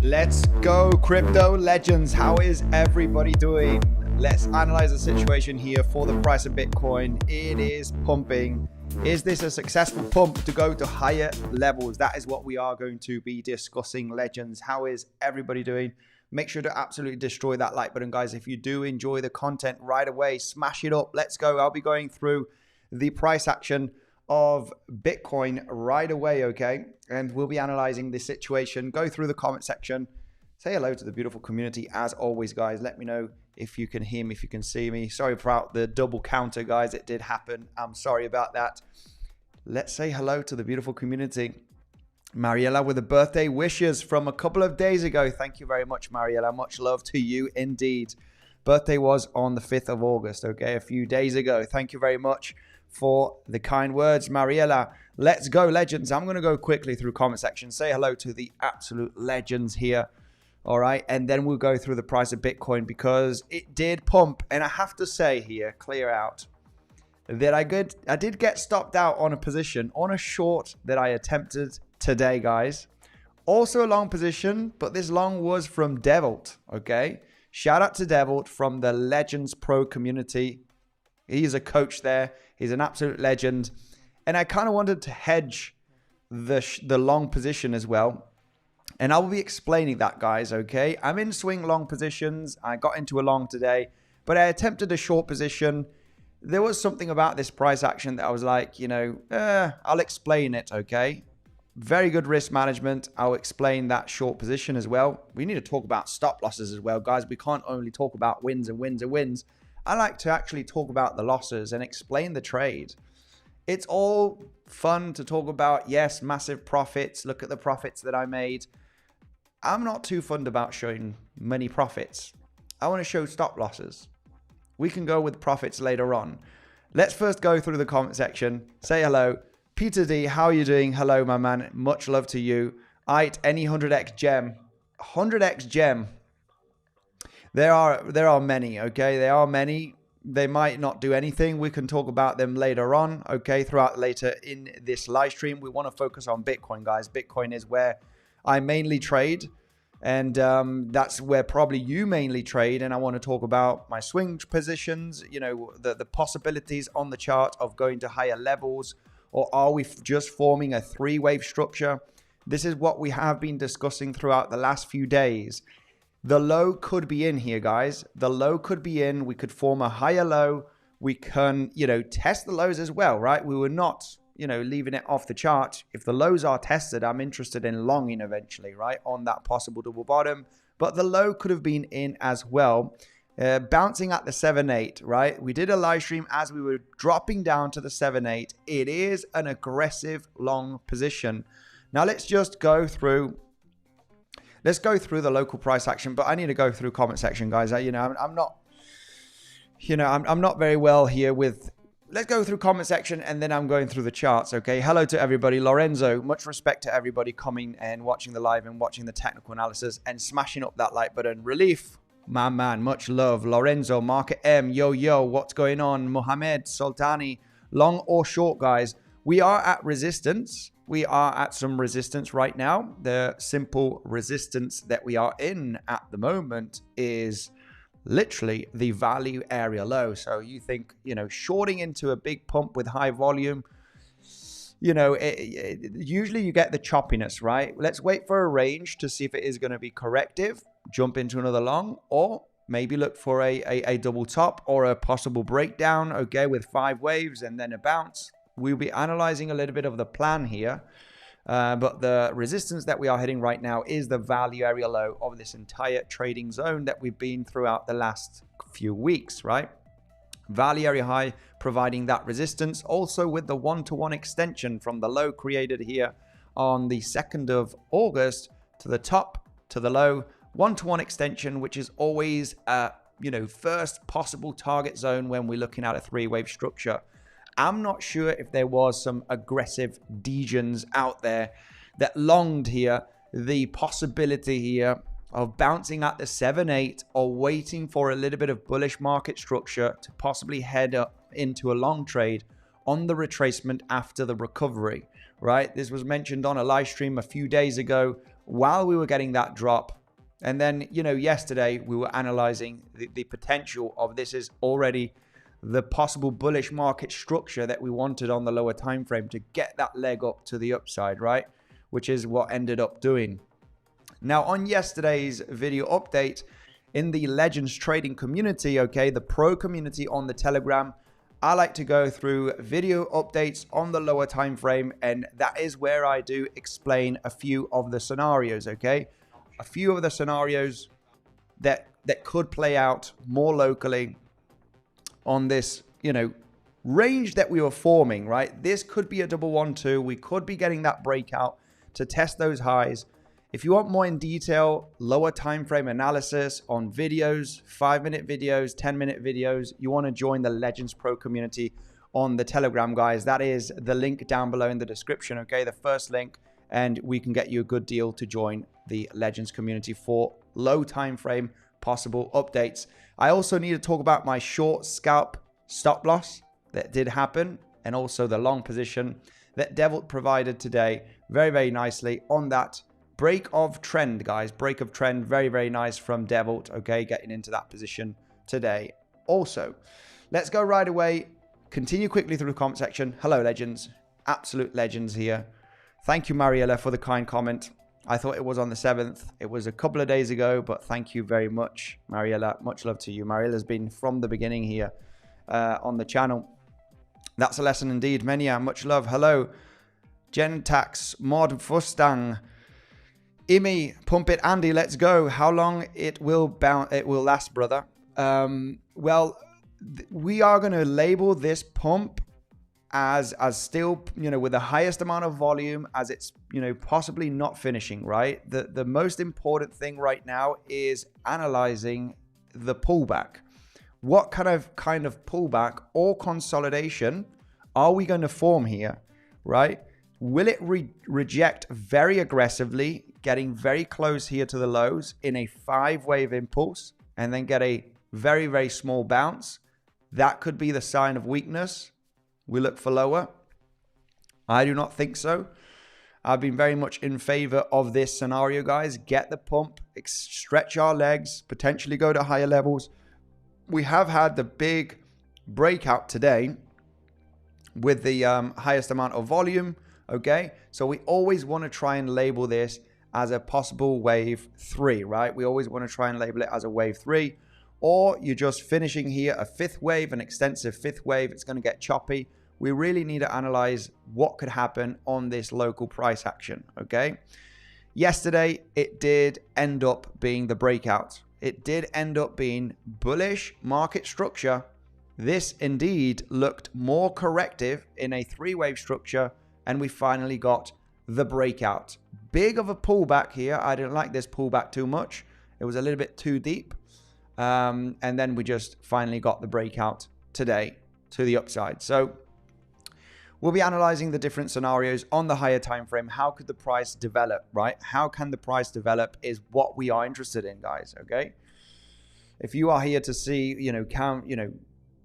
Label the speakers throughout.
Speaker 1: Let's go, crypto legends. How is everybody doing? Let's analyze the situation here for the price of Bitcoin. It is pumping. Is this a successful pump to go to higher levels? That is what we are going to be discussing, legends. How is everybody doing? Make sure to absolutely destroy that like button, guys. If you do enjoy the content right away, smash it up. Let's go. I'll be going through the price action of Bitcoin right away, okay? And we'll be analyzing this situation. Go through the comment section. Say hello to the beautiful community. As always, guys, let me know if you can hear me, if you can see me. Sorry about the double counter, guys. It did happen. I'm sorry about that. Let's say hello to the beautiful community. Mariella with the birthday wishes from a couple of days ago. Thank you very much, Mariella. Much love to you indeed. Birthday was on the 5th of August, okay, a few days ago. Thank you very much for the kind words, Mariella. Let's go, legends. I'm going to go quickly through comment section. Say hello to the absolute legends here. All right, and then we'll go through the price of Bitcoin because it did pump. And I have to say here, clear out, that I did get stopped out on a position, on a short that I attempted today, guys. Also a long position, but this long was from 𝗬𝗍𝘆𝗽, okay? Shout out to 𝗬𝗍𝘆𝗽 from the Legends Pro community. He's a coach there. He's an absolute legend. And I kind of wanted to hedge the long position as well. And I will be explaining that, guys, okay? I'm in swing long positions. I got into a long today, but I attempted a short position. There was something about this price action that I was like, you know, I'll explain it, okay? Very good risk management. I'll explain that short position as well. We need to talk about stop losses as well, guys. We can't only talk about wins and wins and wins. I like to actually talk about the losses and explain the trade. It's all fun to talk about, yes, massive profits. Look at the profits that I made. I'm not too fond about showing many profits. I want to show stop losses. We can go with profits later on. Let's first go through the comment section. Say hello. Peter D, how are you doing? Hello, my man. Much love to you. Any 100x gem. 100x gem. There are many, okay? There are many. They might not do anything. We can talk about them later on, okay? Later in this live stream. We want to focus on Bitcoin, guys. Bitcoin is where I mainly trade, and that's where probably you mainly trade. And I want to talk about my swing positions, you know, the possibilities on the chart of going to higher levels, or are we just forming a three-wave structure? This is what we have been discussing throughout the last few days. The low could be in here, guys. The low could be in. We could form a higher low. We can, you know, test the lows as well, right? We were not, you know, leaving it off the chart. If the lows are tested, I'm interested in longing eventually, right, on that possible double bottom. But the low could have been in as well, bouncing at the 7.8, right? We did a live stream as we were dropping down to the 7.8. It is an aggressive long position. Now let's just go through. Let's go through the local price action, but I need to go through comment section, guys. You know, I'm not, you know, I'm not very well here with. Let's go through comment section and then I'm going through the charts, okay? Hello to everybody. Lorenzo, much respect to everybody coming and watching the live and watching the technical analysis and smashing up that like button. Relief, my man, much love. Lorenzo, Market M, yo, what's going on? Mohammed, Sultani, long or short, guys. We are at resistance. We are at some resistance right now. The simple resistance that we are in at the moment is literally the value area low. So you think, you know, shorting into a big pump with high volume, you know, usually you get the choppiness, right? Let's wait for a range to see if it is going to be corrective, jump into another long, or maybe look for a double top or a possible breakdown, okay, with 5 waves and then a bounce. We'll be analyzing a little bit of the plan here. But the resistance that we are hitting right now is the value area low of this entire trading zone that we've been throughout the last few weeks, right? Value area high providing that resistance, also with the 1-to-1 extension from the low created here on the 2nd of August to the top to the low, 1-to-1 extension, which is always you know, first possible target zone when we're looking at a 3-wave structure. I'm not sure if there was some aggressive degens out there that longed here, the possibility here of bouncing at the 7.8 or waiting for a little bit of bullish market structure to possibly head up into a long trade on the retracement after the recovery, right? This was mentioned on a live stream a few days ago while we were getting that drop. And then, you know, yesterday we were analyzing the potential of this is already the possible bullish market structure that we wanted on the lower time frame to get that leg up to the upside, right? Which is what ended up doing. Now, on yesterday's video update in the Legends trading community, okay, the pro community on the Telegram, I like to go through video updates on the lower time frame, and that is where I do explain a few of the scenarios, okay? A few of the scenarios that could play out more locally on this, you know, range that we were forming, right? This could be a double 1-2. We could be getting that breakout to test those highs. If you want more in detail, lower time frame analysis on videos, 5-minute videos, 10-minute videos, you want to join the Legends Pro community on the Telegram, guys. That is the link down below in the description, okay? The first link, and we can get you a good deal to join the Legends community for low time frame possible updates. I also need to talk about my short scalp stop loss that did happen, and also the long position that 𝗬𝗍𝘆 provided today very, very nicely on that break of trend, guys. Break of trend, very, very nice from 𝗬𝗍𝘆, okay? Getting into that position today. Also, let's go right away. Continue quickly through the comment section. Hello, legends. Absolute legends here. Thank you, Mariella, for the kind comment. I thought it was on the 7th. It was a couple of days ago, but thank you very much, Mariella. Much love to you. Mariella's been from the beginning here on the channel. That's a lesson indeed. Menia, much love. Hello. Gentax, Mod Fustang. Imi, pump it, Andy, let's go. How long it will last, brother? Well, we are going to label this pump as still, you know, with the highest amount of volume, as it's, you know, possibly not finishing, right? The most important thing right now is analyzing the pullback. What kind of pullback or consolidation are we going to form here, right? Will it reject very aggressively, getting very close here to the lows in a 5-wave impulse, and then get a very, very small bounce? That could be the sign of weakness. We look for lower. I do not think so. I've been very much in favor of this scenario, guys. Get the pump, stretch our legs, potentially go to higher levels. We have had the big breakout today with the highest amount of volume, okay? So we always want to try and label this as a possible wave 3, right? We always want to try and label it as a wave 3. Or you're just finishing here a 5th wave, an extensive 5th wave. It's going to get choppy. We really need to analyze what could happen on this local price action, okay? Yesterday, it did end up being the breakout. It did end up being bullish market structure. This indeed looked more corrective in a 3-wave structure, and we finally got the breakout. Big of a pullback here. I didn't like this pullback too much. It was a little bit too deep. And then we just finally got the breakout today to the upside. So we'll be analyzing the different scenarios on the higher time frame. How could the price develop, right? How can the price develop is what we are interested in, guys, okay? If you are here to see,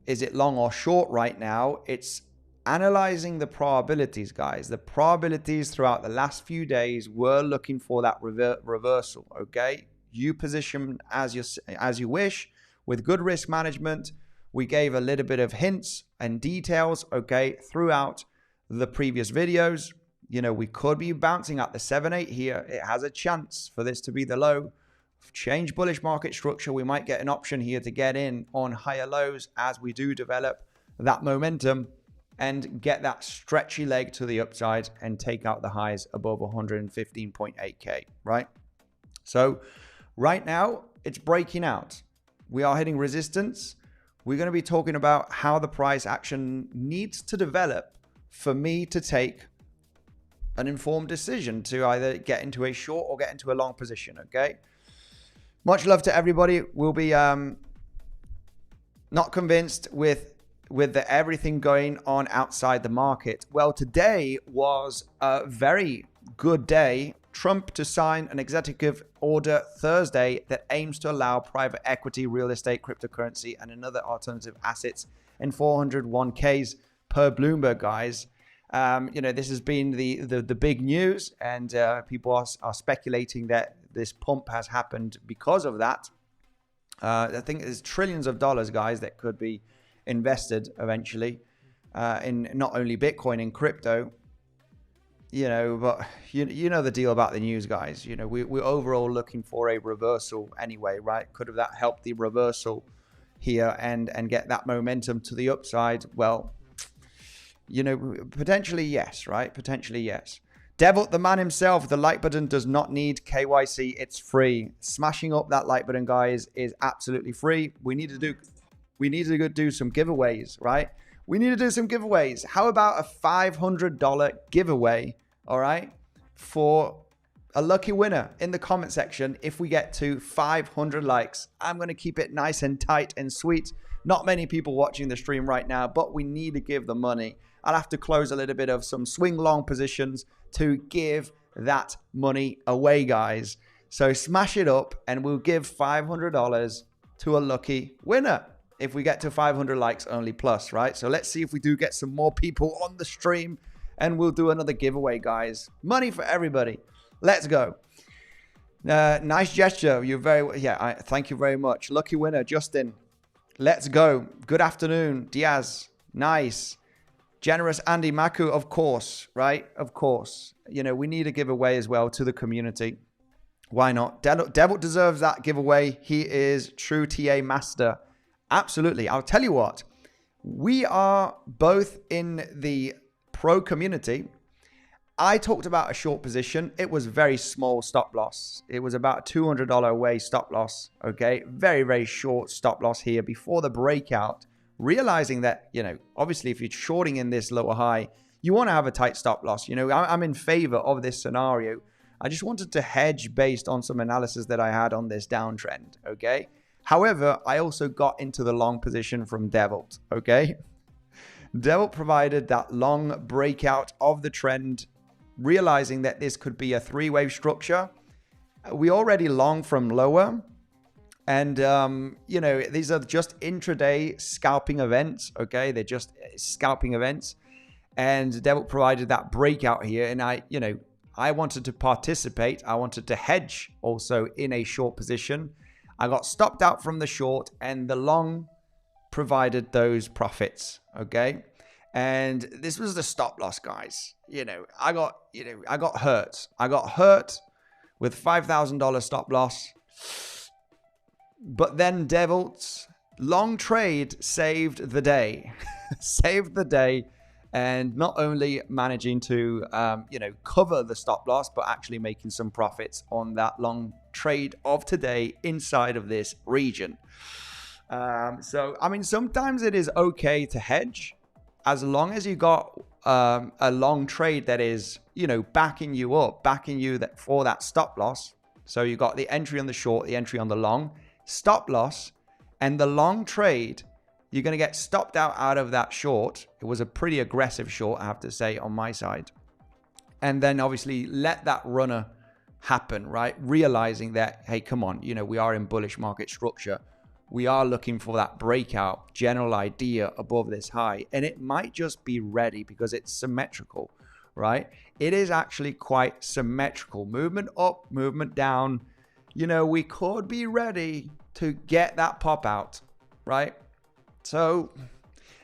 Speaker 1: is it long or short right now? It's analyzing the probabilities, guys. The probabilities throughout the last few days were looking for that reversal, okay? You position as you wish with good risk management. We gave a little bit of hints and details, okay, throughout the previous videos. You know, we could be bouncing at the 7-8 here. It has a chance for this to be the low. Change bullish market structure. We might get an option here to get in on higher lows as we do develop that momentum and get that stretchy leg to the upside and take out the highs above 115.8K, right? So right now, it's breaking out. We are hitting resistance. We're going to be talking about how the price action needs to develop for me to take an informed decision to either get into a short or get into a long position, okay? Much love to everybody. We'll be not convinced with everything going on outside the market. Well, today was a very good day. Trump to sign an executive order Thursday that aims to allow private equity, real estate, cryptocurrency, and another alternative assets in 401ks per Bloomberg, guys. This has been the big news, and people are speculating that this pump has happened because of that. I think there's trillions of dollars, guys, that could be invested eventually in not only Bitcoin and crypto. But you know the deal about the news, guys. We're overall looking for a reversal anyway, right? Could have that helped the reversal here and get that momentum to the upside? Well, potentially yes, right? Potentially yes. 𝗬𝗍𝘆, the man himself, the like button does not need KYC. It's free. Smashing up that like button, guys, is absolutely free. We need to do some giveaways, right? We need to do some giveaways. How about a $500 giveaway? All right, for a lucky winner in the comment section. If we get to 500 likes, I'm going to keep it nice and tight and sweet. Not many people watching the stream right now, but we need to give the money. I'll have to close a little bit of some swing long positions to give that money away, guys. So smash it up and we'll give $500 to a lucky winner if we get to 500 likes only plus, right? So let's see if we do get some more people on the stream and we'll do another giveaway, guys. Money for everybody. Let's go. Nice gesture. You're very, thank you very much. Lucky winner, Justin. Let's go. Good afternoon, Diaz. Nice. Generous Andy Maku, of course, right? Of course. You know, we need a giveaway as well to the community. Why not? Devil deserves that giveaway. He is true TA master. Absolutely. I'll tell you what. We are both in the pro community. I talked about a short position. It was very small stop loss. It was about a $200 away stop loss. Okay. Very, very short stop loss here before the breakout. Realizing that, you know, obviously if you're shorting in this lower high, you want to have a tight stop loss. You know, I'm in favor of this scenario. I just wanted to hedge based on some analysis that I had on this downtrend, okay? However, I also got into the long position from Devil, okay? Devil provided that long breakout of the trend, realizing that this could be a three-wave structure. We already long from lower, and, you know, these are just intraday scalping events, okay? They're just scalping events, and Devil provided that breakout here, and I wanted to participate. I wanted to hedge also in a short position. I got stopped out from the short and the long provided those profits. Okay. And this was the stop loss, guys. I got hurt. I got hurt with $5,000 stop loss. But then Devil's long trade saved the day. Saved the day. And not only managing to, cover the stop loss, but actually making some profits on that long trade of today inside of this region. So, I mean, sometimes it is okay to hedge as long as you got a long trade that is, backing you up, for that stop loss. So you got the entry on the short, the entry on the long, stop loss, and the long trade. You're going to get stopped out of that short. It was a pretty aggressive short, I have to say, on my side. And then obviously let that runner happen, right? Realizing that, hey, come on, we are in bullish market structure. We are looking for that breakout, general idea above this high. And it might just be ready because it's symmetrical, right? It is actually quite symmetrical. Movement up, movement down. We could be ready to get that pop out, right? So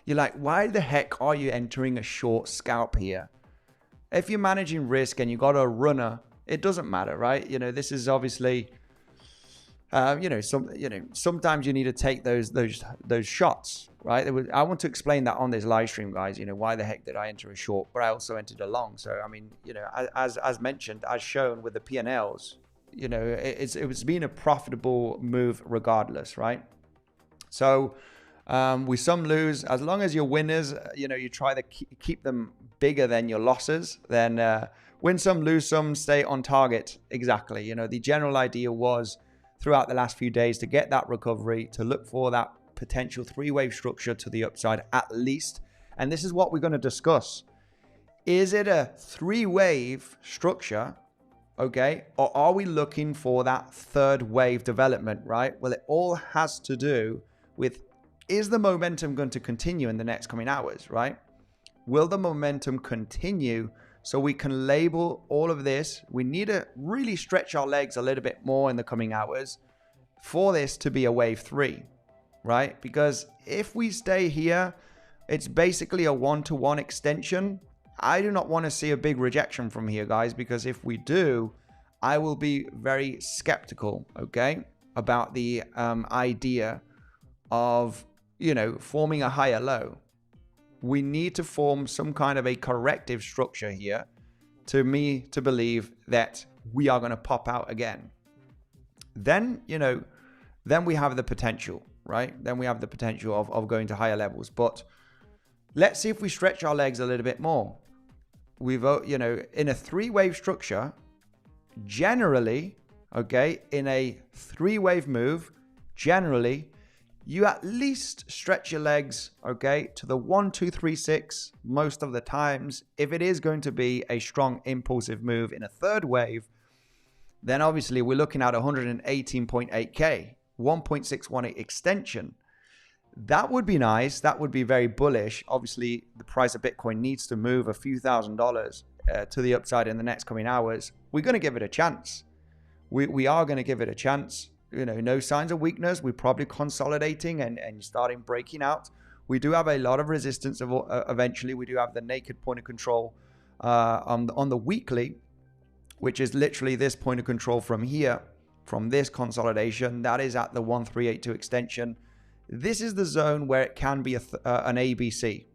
Speaker 1: you're like, why the heck are you entering a short scalp here? If you're managing risk and you got a runner, it doesn't matter, right? This is obviously, sometimes you need to take those shots, right? I want to explain that on this live stream, guys. Why the heck did I enter a short? But I also entered a long. So I mean, as mentioned, as shown with the P&Ls, it's been a profitable move regardless, right? So. We some lose. As long as your winners, you try to keep them bigger than your losses, then win some, lose some, stay on target. Exactly. The general idea was throughout the last few days to get that recovery, to look for that potential three-wave structure to the upside at least. And this is what we're going to discuss. Is it a three-wave structure? Okay. Or are we looking for that third wave development, right? Well, it all has to do with, is the momentum going to continue in the next coming hours, right? Will the momentum continue so we can label all of this? We need to really stretch our legs a little bit more in the coming hours for this to be a wave 3, right? Because if we stay here, it's basically a one-to-one extension. I do not want to see a big rejection from here, guys, because if we do, I will be very skeptical, okay, about the idea of forming a higher low. We need to form some kind of a corrective structure here to believe that we are going to pop out again. Then, then we have the potential, right? Then we have the potential of going to higher levels. But let's see if we stretch our legs a little bit more. we've, you know, in a three-wave structure, generally, okay, in a three-wave move, generally, you at least stretch your legs, okay, to the 1, 2, 3, 6 most of the times. If it is going to be a strong impulsive move in a third wave, then obviously we're looking at 118.8K, 1.618 extension. That would be nice. That would be very bullish. Obviously, the price of Bitcoin needs to move a few $1,000s to the upside in the next coming hours. We're going to give it a chance. We are going to give it a chance. You know, no signs of weakness. We're probably consolidating and starting breaking out. We do have a lot of resistance. Eventually, we do have the naked point of control on the weekly, which is literally this point of control from here, from this consolidation. That is at the 1382 extension. This is the zone where it can be an ABC,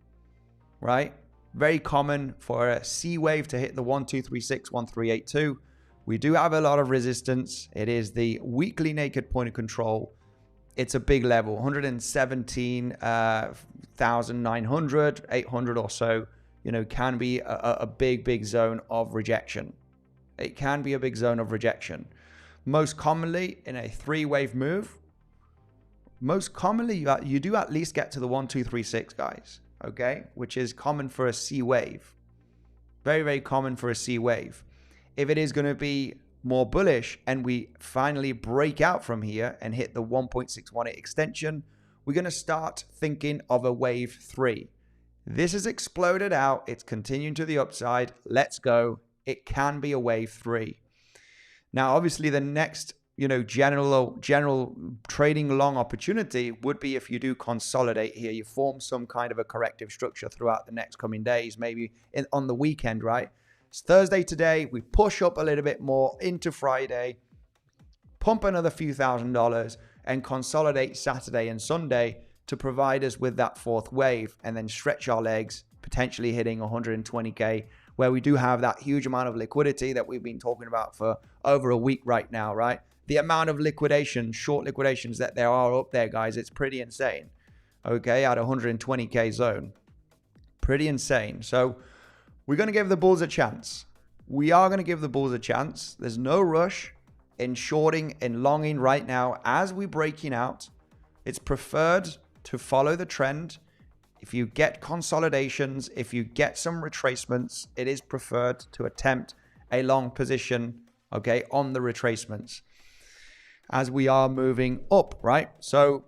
Speaker 1: right? Very common for a C wave to hit the 1236, 1382. We do have a lot of resistance. It is the weekly naked point of control. It's a big level, 117,900, 800 or so, you know, can be a big zone of rejection. It can be a big zone of rejection. Most commonly in a three-wave move, most commonly you do at least get to the 1236, guys, okay? Which is common for a C wave. Very common for a C wave. If it is going to be more bullish and we finally break out from here and hit the 1.618 extension, we're going to start thinking of a wave 3. This has exploded out. It's continuing to the upside. Let's go. It can be a wave 3. Now, obviously, the next, you know, general trading long opportunity would be if you do consolidate here. You form some kind of a corrective structure throughout the next coming days, maybe on the weekend, right? It's Thursday today. We push up a little bit more into Friday, pump another few $1,000s, and consolidate Saturday and Sunday to provide us with that fourth wave, and then stretch our legs, potentially hitting 120K, where we do have that huge amount of liquidity that we've been talking about for over a week right now, right? The amount of liquidation, short liquidations that there are up there, guys, it's pretty insane. Okay, at 120K zone. Pretty insane. So we're going to give the bulls a chance. We are going to give the bulls a chance. There's no rush in shorting and longing right now as we're breaking out. It's preferred to follow the trend. If you get consolidations, if you get some retracements, it is preferred to attempt a long position, okay, on the retracements as we are moving up, right? So,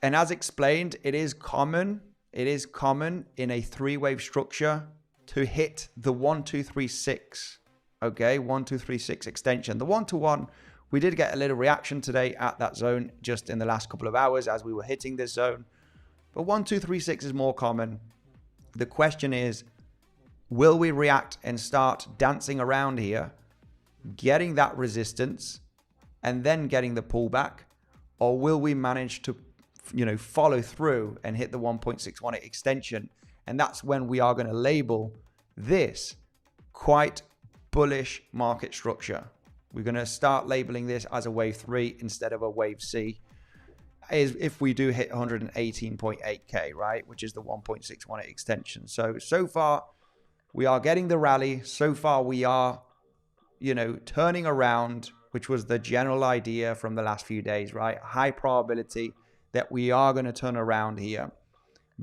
Speaker 1: and as explained, it is common in a three-wave structure to hit the 1236, okay, 1236 extension. The 1-to-1, we did get a little reaction today at that zone just in the last couple of hours as we were hitting this zone. But 1236 is more common. The question is, will we react and start dancing around here, getting that resistance, and then getting the pullback? Or will we manage to, you know, follow through and hit the 1.618 extension? And that's when we are going to label this quite bullish market structure. We're going to start labeling this as a wave 3 instead of a wave C. Is if we do hit 118.8K, right, which is the 1.618 extension. So far we are getting the rally. So far we are, you know, turning around, which was the general idea from the last few days, right? High probability that we are going to turn around here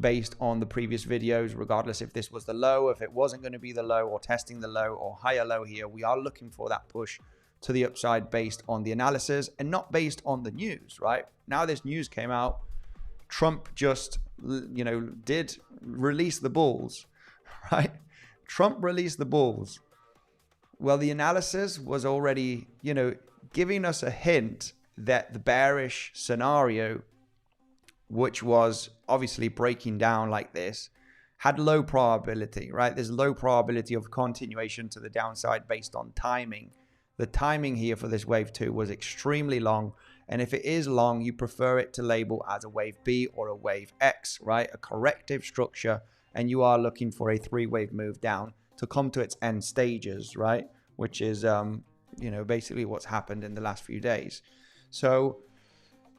Speaker 1: based on the previous videos, regardless if this was the low, if it wasn't going to be the low, or testing the low or higher low here. We are looking for that push to the upside based on the analysis and not based on the news, right? Now this news came out, Trump just, you know, did release the bulls, right? Trump released the bulls. Well, the analysis was already, you know, giving us a hint that the bearish scenario, which was obviously breaking down like this, had low probability, right? There's low probability of continuation to the downside based on timing. The timing here for this wave 2 was extremely long. And if it is long, you prefer it to label as a wave B or a wave X, right? A corrective structure. And you are looking for a 3-wave move down to come to its end stages, right? Which is, you know, basically what's happened in the last few days. So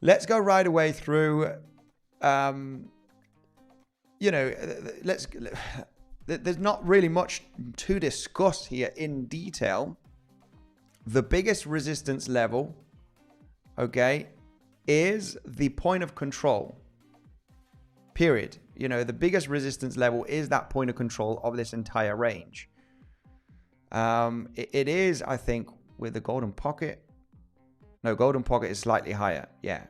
Speaker 1: let's go right away through, you know, there's not really much to discuss here in detail. The biggest resistance level, okay, is the point of control, period. You know, the biggest resistance level is that point of control of this entire range. It is, I think, with the golden pocket. No, golden pocket is slightly higher. Yeah.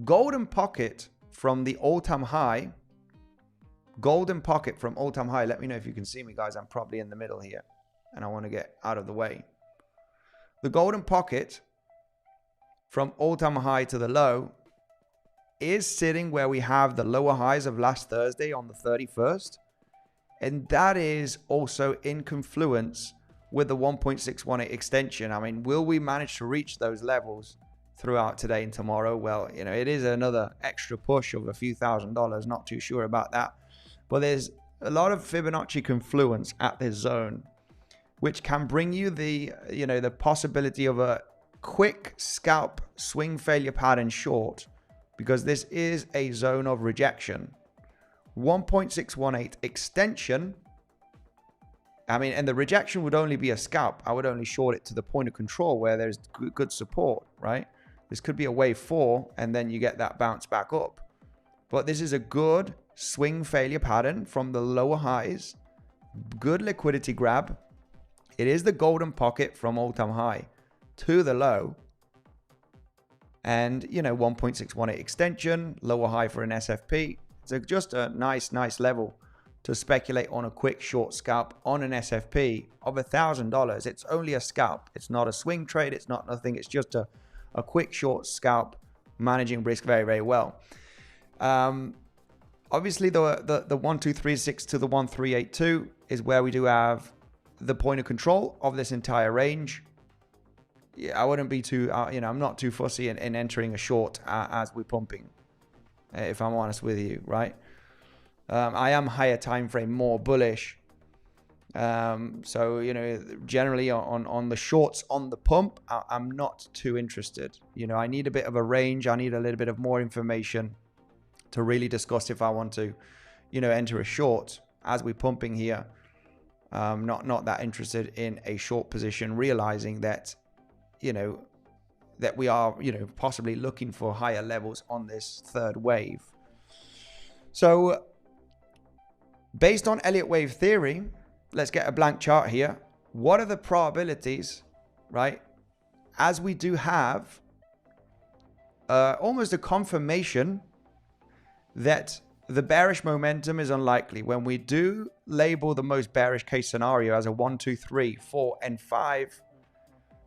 Speaker 1: Golden pocket from the all-time high. Golden pocket from all-time high. Let me know if you can see me, guys. I'm probably in the middle here, and I want to get out of the way. The golden pocket from all-time high to the low is sitting where we have the lower highs of last Thursday on the 31st. And that is also in confluence with the 1.618 extension. I mean, will we manage to reach those levels throughout today and tomorrow? Well, you know, it is another extra push of a few $1,000s. Not too sure about that. But there's a lot of Fibonacci confluence at this zone, which can bring you the, you know, the possibility of a quick scalp swing failure pattern short, because this is a zone of rejection. 1.618 extension. I mean, and the rejection would only be a scalp. I would only short it to the point of control where there's good support, right? This could be a wave 4, and then you get that bounce back up. But this is a good swing failure pattern from the lower highs. Good liquidity grab. It is the golden pocket from all-time high to the low. And, you know, 1.618 extension, lower high for an SFP. It's just a nice level to speculate on a quick short scalp on an SFP of $1,000. It's only a scalp. It's not a swing trade. It's not nothing. It's just a quick short scalp, managing risk very, very well. Obviously, the 1236 to the 1382 is where we do have the point of control of this entire range. Yeah, I wouldn't be too, you know, I'm not too fussy in entering a short as we're pumping, if I'm honest with you, right? I am higher time frame, more bullish. So, you know, generally on the shorts on the pump, I'm not too interested. You know, I need a bit of a range. I need a little bit of more information to really discuss if I want to, you know, enter a short as we're pumping here. Not that interested in a short position, realizing that, you know, that we are, you know, possibly looking for higher levels on this third wave. So based on Elliott wave theory, let's get a blank chart here. What are the probabilities, right? As we do have almost a confirmation that the bearish momentum is unlikely. When we do label the most bearish case scenario as a 1, 2, 3, 4, and 5,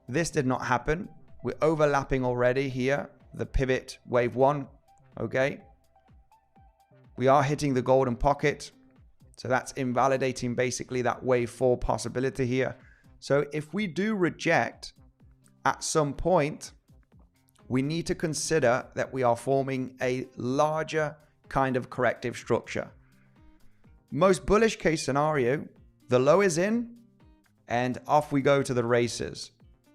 Speaker 1: this did not happen. We're overlapping already here, the pivot wave 1, okay? We are hitting the golden pocket. So that's invalidating basically that wave 4 possibility here. So if we do reject at some point, we need to consider that we are forming a larger kind of corrective structure. Most bullish case scenario, the low is in and off we go to the races.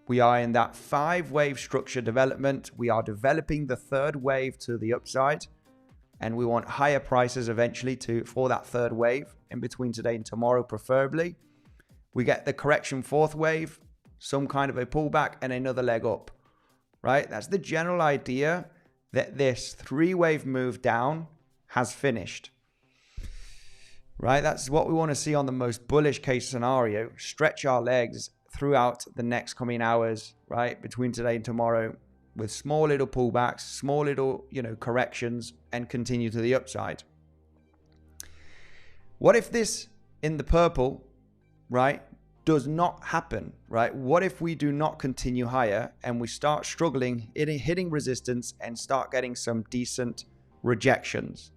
Speaker 1: We are in that 5-wave structure development. We are developing the third wave to the upside, and we want higher prices eventually for that third wave in between today and tomorrow, preferably. We get the correction 4th wave, some kind of a pullback, and another leg up, right? That's the general idea, that this 3-wave move down has finished, right? That's what we want to see on the most bullish case scenario. Stretch our legs throughout the next coming hours, right? Between today and tomorrow, with small little pullbacks, small little, you know, corrections, and continue to the upside. What if this in the purple, right, does not happen, right? What if we do not continue higher and we start struggling, hitting resistance and start getting some decent rejections,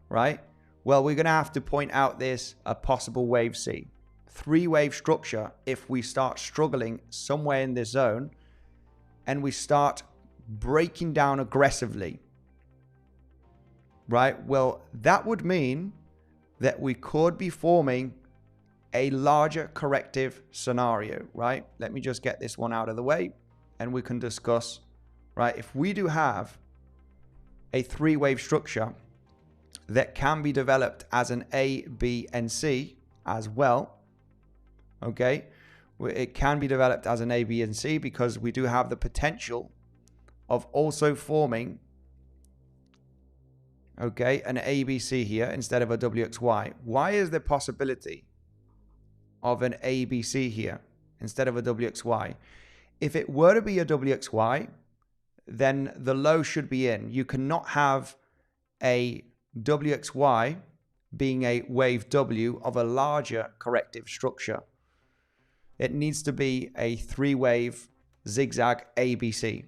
Speaker 1: right? Well, we're going to have to point out this a possible wave C. 3-wave structure if we start struggling somewhere in this zone and we start breaking down aggressively, right? Well, that would mean that we could be forming a larger corrective scenario, right? Let me just get this one out of the way and we can discuss, right? If we do have a 3-wave structure that can be developed as an A, B, and C, as well. Okay, it can be developed as an A, B, and C because we do have the potential of also forming, okay, an ABC here instead of a WXY. Why is there possibility of an ABC here instead of a WXY? If it were to be a WXY, then the low should be in. You cannot have a WXY being a wave W of a larger corrective structure. It needs to be a 3-wave zigzag ABC.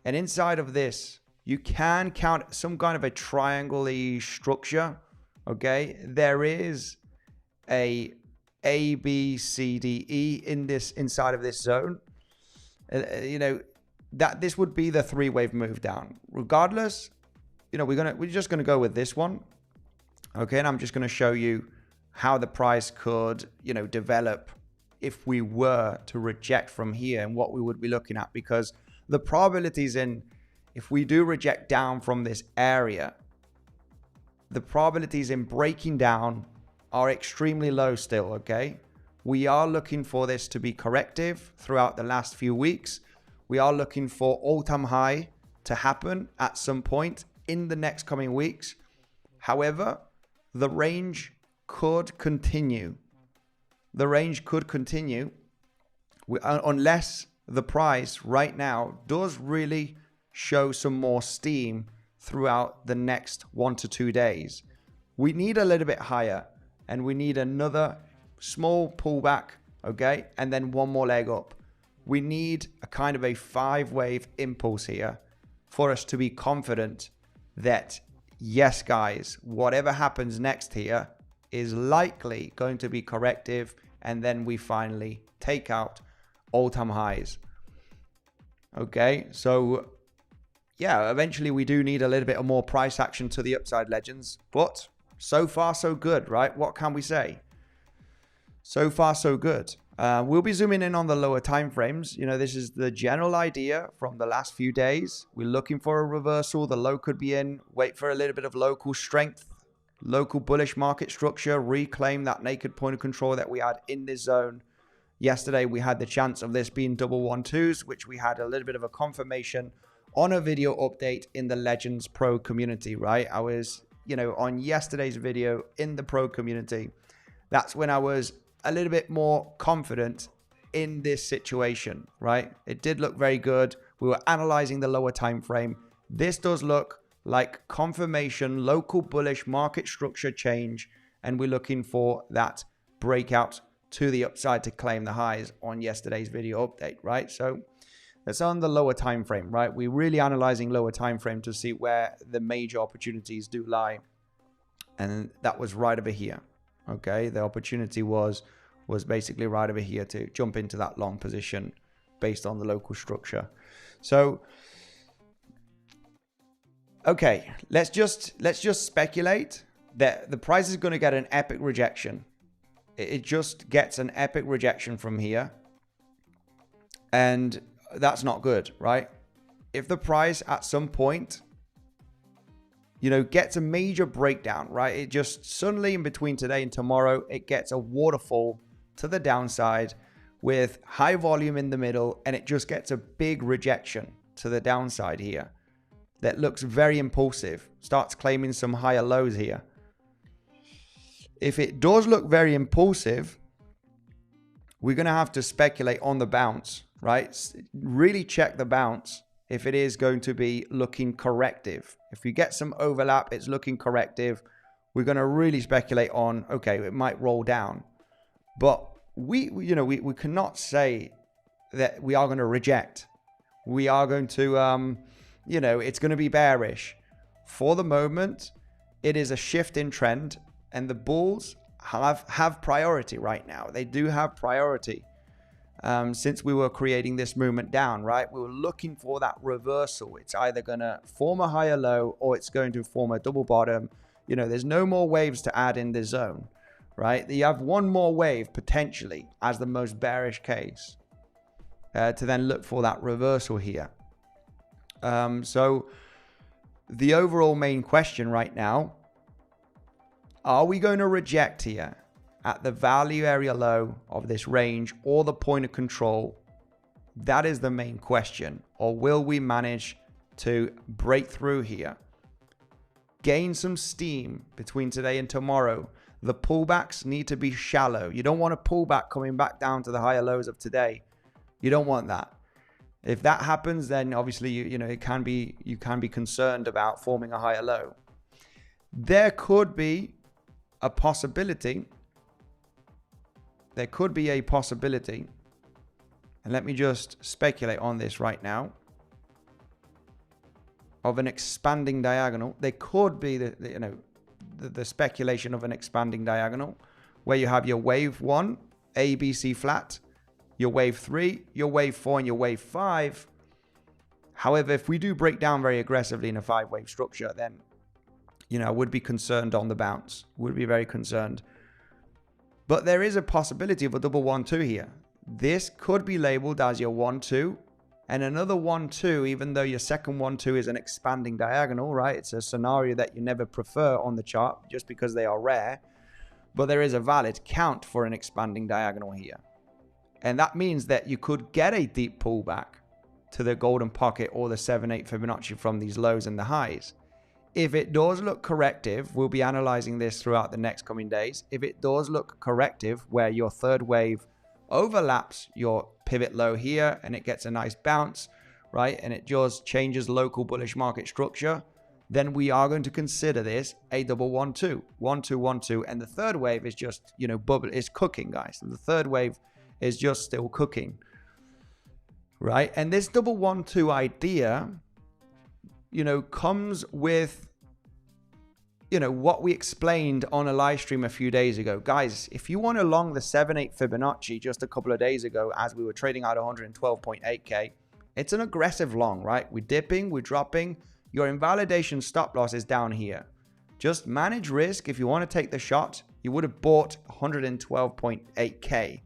Speaker 1: And inside of this, you can count some kind of a triangle-y structure. Okay, there is a B, C, D, E in this inside of this zone. You know that this would be the 3-wave move down. Regardless, you know we're just gonna go with this one. Okay, and I'm just gonna show you how the price could, you know, develop if we were to reject from here and what we would be looking at, because the probabilities in, if we do reject down from this area, the probabilities in breaking down are extremely low still. Okay, we are looking for this to be corrective throughout the last few weeks. We are looking for all-time high to happen at some point in the next coming weeks. However, the range could continue. The range could continue unless the price right now does really show some more steam throughout the next 1 to 2 days. We need a little bit higher and we need another small pullback, okay, and then one more leg up. We need a kind of a 5-wave impulse here for us to be confident that, yes, guys, whatever happens next here is likely going to be corrective, and then we finally take out all-time highs. Okay, so yeah, eventually we do need a little bit of more price action to the upside, legends, but so far so good, right? What can we say? So far so good. We'll be zooming in on the lower time frames. You know, this is the general idea from the last few days. We're looking for a reversal. The low could be in. Wait for a little bit of local strength, local bullish market structure, reclaim that naked point of control that we had in this zone. Yesterday, we had the chance of this being double 1-2s, which we had a little bit of a confirmation on a video update in the Legends Pro community, right? I was, you know, on yesterday's video in the Pro community. That's when I was a little bit more confident in this situation, right? It did look very good. We were analyzing the lower time frame. This does look like confirmation, local bullish market structure change, and we're looking for that breakout to the upside to claim the highs on yesterday's video update, right? So that's on the lower time frame, right? We're really analyzing lower time frame to see where the major opportunities do lie, and that was right over here. Okay, the opportunity was basically right over here to jump into that long position based on the local structure. So okay, let's just speculate that the price is going to get an epic rejection. It just gets an epic rejection from here, and that's not good, right? If the price at some point, you know, gets a major breakdown, right? It just suddenly in between today and tomorrow, it gets a waterfall to the downside with high volume in the middle, and it just gets a big rejection to the downside here that looks very impulsive, starts claiming some higher lows here. If it does look very impulsive, we're going to have to speculate on the bounce, right? Really check the bounce if it is going to be looking corrective. If you get some overlap, it's looking corrective. We're going to really speculate on, okay, it might roll down. But we cannot say that we are going to reject. We are going to, it's going to be bearish. For the moment, it is a shift in trend, and the bulls have priority right now. They do have priority. Since we were creating this movement down, right? We were looking for that reversal. It's either going to form a higher low or it's going to form a double bottom. You know, there's no more waves to add in this zone, right? You have one more wave potentially as the most bearish case to then look for that reversal here. So the overall main question right now, are we going to reject here? at the value area low of this range or the point of control? That is the main question. Or will we manage to break through here, gain some steam between today and tomorrow? The pullbacks need to be shallow. You don't want a pullback coming back down to the higher lows of today. You don't want that. If that happens, then obviously you can be concerned about forming a higher low. There could be a possibility. There could be a possibility. And let me just speculate on this right now. Of an expanding diagonal. There could be the speculation of an expanding diagonal where you have your wave 1, ABC flat, your wave 3, your wave 4, and your wave 5. However, if we do break down very aggressively in a 5-wave structure, then I would be concerned on the bounce. Would be very concerned. But there is a possibility of a double 1-2 here. This could be labeled as your 1-2 and another 1-2, even though your second 1-2 is an expanding diagonal, right? It's a scenario that you never prefer on the chart just because they are rare. But there is a valid count for an expanding diagonal here. And that means that you could get a deep pullback to the golden pocket or the 7/8 Fibonacci from these lows and the highs. If it does look corrective, we'll be analyzing this throughout the next coming days. If it does look corrective, where your third wave overlaps your pivot low here and it gets a nice bounce, right? And it just changes local bullish market structure, then we are going to consider this a double 1-2, 1-2, 1-2. And the third wave is just, bubble, it's cooking, guys. The third wave is just still cooking, right? And this double 1-2 idea, comes with, what we explained on a live stream a few days ago. Guys, if you want to long the 7/8 Fibonacci just a couple of days ago as we were trading out 112.8K, it's an aggressive long, right? We're dipping, we're dropping. Your invalidation stop loss is down here. Just manage risk. If you want to take the shot, you would have bought 112.8K,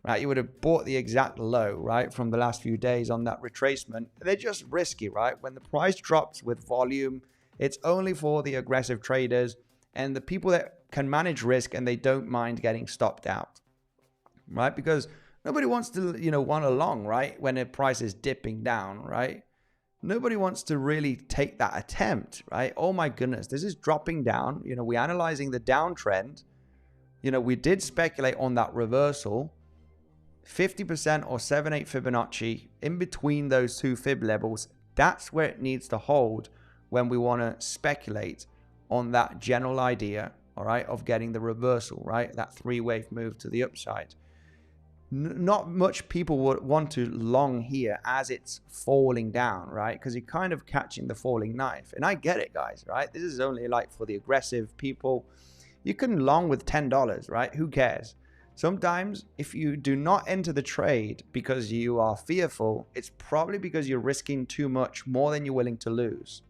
Speaker 1: right? You would have bought the exact low, right, from the last few days on that retracement. They're just risky, right? When the price drops with volume, it's only for the aggressive traders and the people that can manage risk and they don't mind getting stopped out, right? Because nobody wants to, want a long, right? When a price is dipping down, right? Nobody wants to really take that attempt, right? Oh my goodness, this is dropping down. We're analyzing the downtrend. We did speculate on that reversal. 50% or 7/8 Fibonacci in between those two fib levels. That's where it needs to hold when we want to speculate on that general idea, all right, of getting the reversal, right? That 3-wave move to the upside. Not much people would want to long here as it's falling down, right? Because you're kind of catching the falling knife. And I get it, guys, right? This is only like for the aggressive people. You can long with $10, right? Who cares? Sometimes if you do not enter the trade because you are fearful, it's probably because you're risking too much, more than you're willing to lose,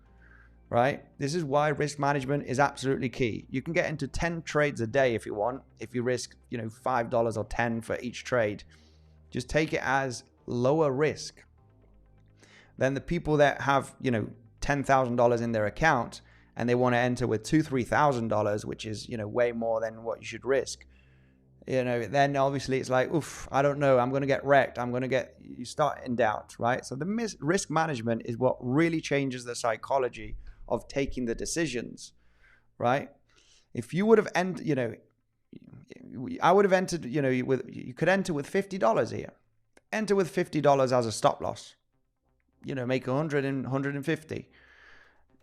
Speaker 1: right? This is why risk management is absolutely key. You can get into 10 trades a day if you want. If you risk, $5 or 10 for each trade, just take it as lower risk than the people that have, $10,000 in their account and they want to enter with $2,000, $3,000, which is, way more than what you should risk. Then obviously it's like, oof, I don't know. I'm going to get wrecked. You start in doubt, right? So the risk management is what really changes the psychology of taking the decisions, right? If you would have entered, I would have entered, you could enter with $50 here. Enter with $50 as a stop loss, make 100 and 150.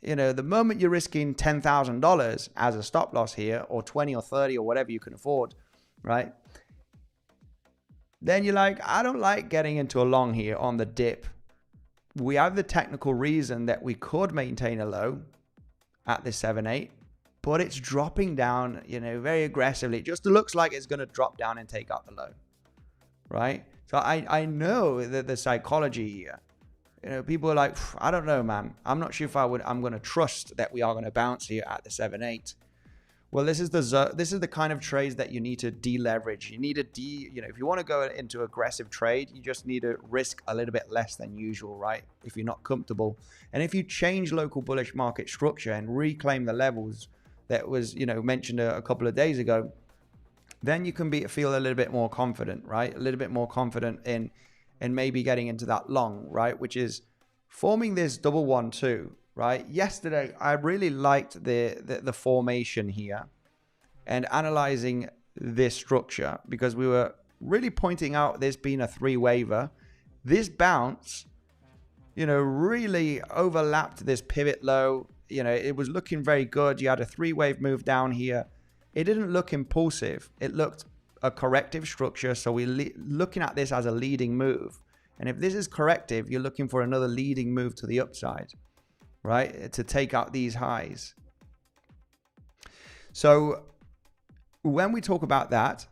Speaker 1: The moment you're risking $10,000 as a stop loss here, or 20 or 30 or whatever you can afford, right? Then you're like, I don't like getting into a long here on the dip. We have the technical reason that we could maintain a low at the 7/8, but it's dropping down, very aggressively. It just looks like it's going to drop down and take out the low, right? So I know that the psychology here, people are like, I don't know, man. I'm not sure if I'm going to trust that we are going to bounce here at the 7/8. Well, this is the kind of trades that you need to deleverage. You need to if you want to go into aggressive trade, you just need to risk a little bit less than usual, right? If you're not comfortable. And if you change local bullish market structure and reclaim the levels that was, mentioned a couple of days ago, then you can feel a little bit more confident, right? A little bit more confident in maybe getting into that long, right? Which is forming this 1-1-2, right? Yesterday, I really liked the formation here and analyzing this structure because we were really pointing out this being a 3-waver. This bounce, you know, really overlapped this pivot low. You know, it was looking very good. You had a 3-wave move down here. It didn't look impulsive. It looked a corrective structure. So we're looking at this as a leading move. And if this is corrective, you're looking for another leading move to the upside, right? To take out these highs. So when we talk about that,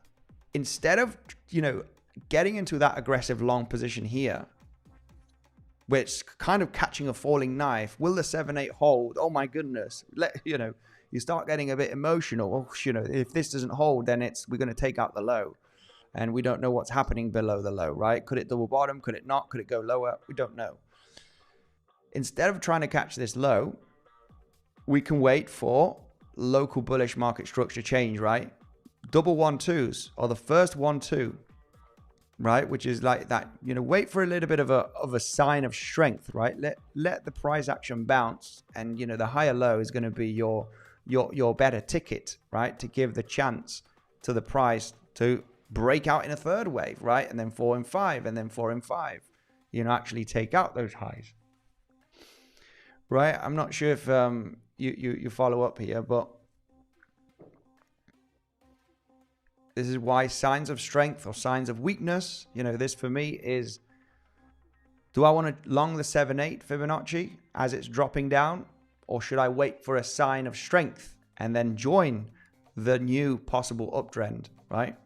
Speaker 1: instead of, you know, getting into that aggressive long position here, which kind of catching a falling knife, will the 7-8 hold? Oh my goodness. You know, you start getting a bit emotional. Oh, you know, if this doesn't hold, then we're going to take out the low. And we don't know what's happening below the low, right? Could it double bottom? Could it not? Could it go lower? We don't know. Instead of trying to catch this low, we can wait for local bullish market structure change, right? 1-1-2s or the first 1-2, right? Which is like that, you know, wait for a little bit of a sign of strength, right? Let the price action bounce, and, you know, the higher low is going to be your better ticket, right? To give the chance to the price to break out in a 3rd wave, right? And then 4 and 5, and then 4 and 5, you know, actually take out those highs, right? I'm not sure if you follow up here, but this is why signs of strength or signs of weakness, you know, this for me is, do I want to long the 7-8 Fibonacci as it's dropping down, or should I wait for a sign of strength and then join the new possible uptrend, right?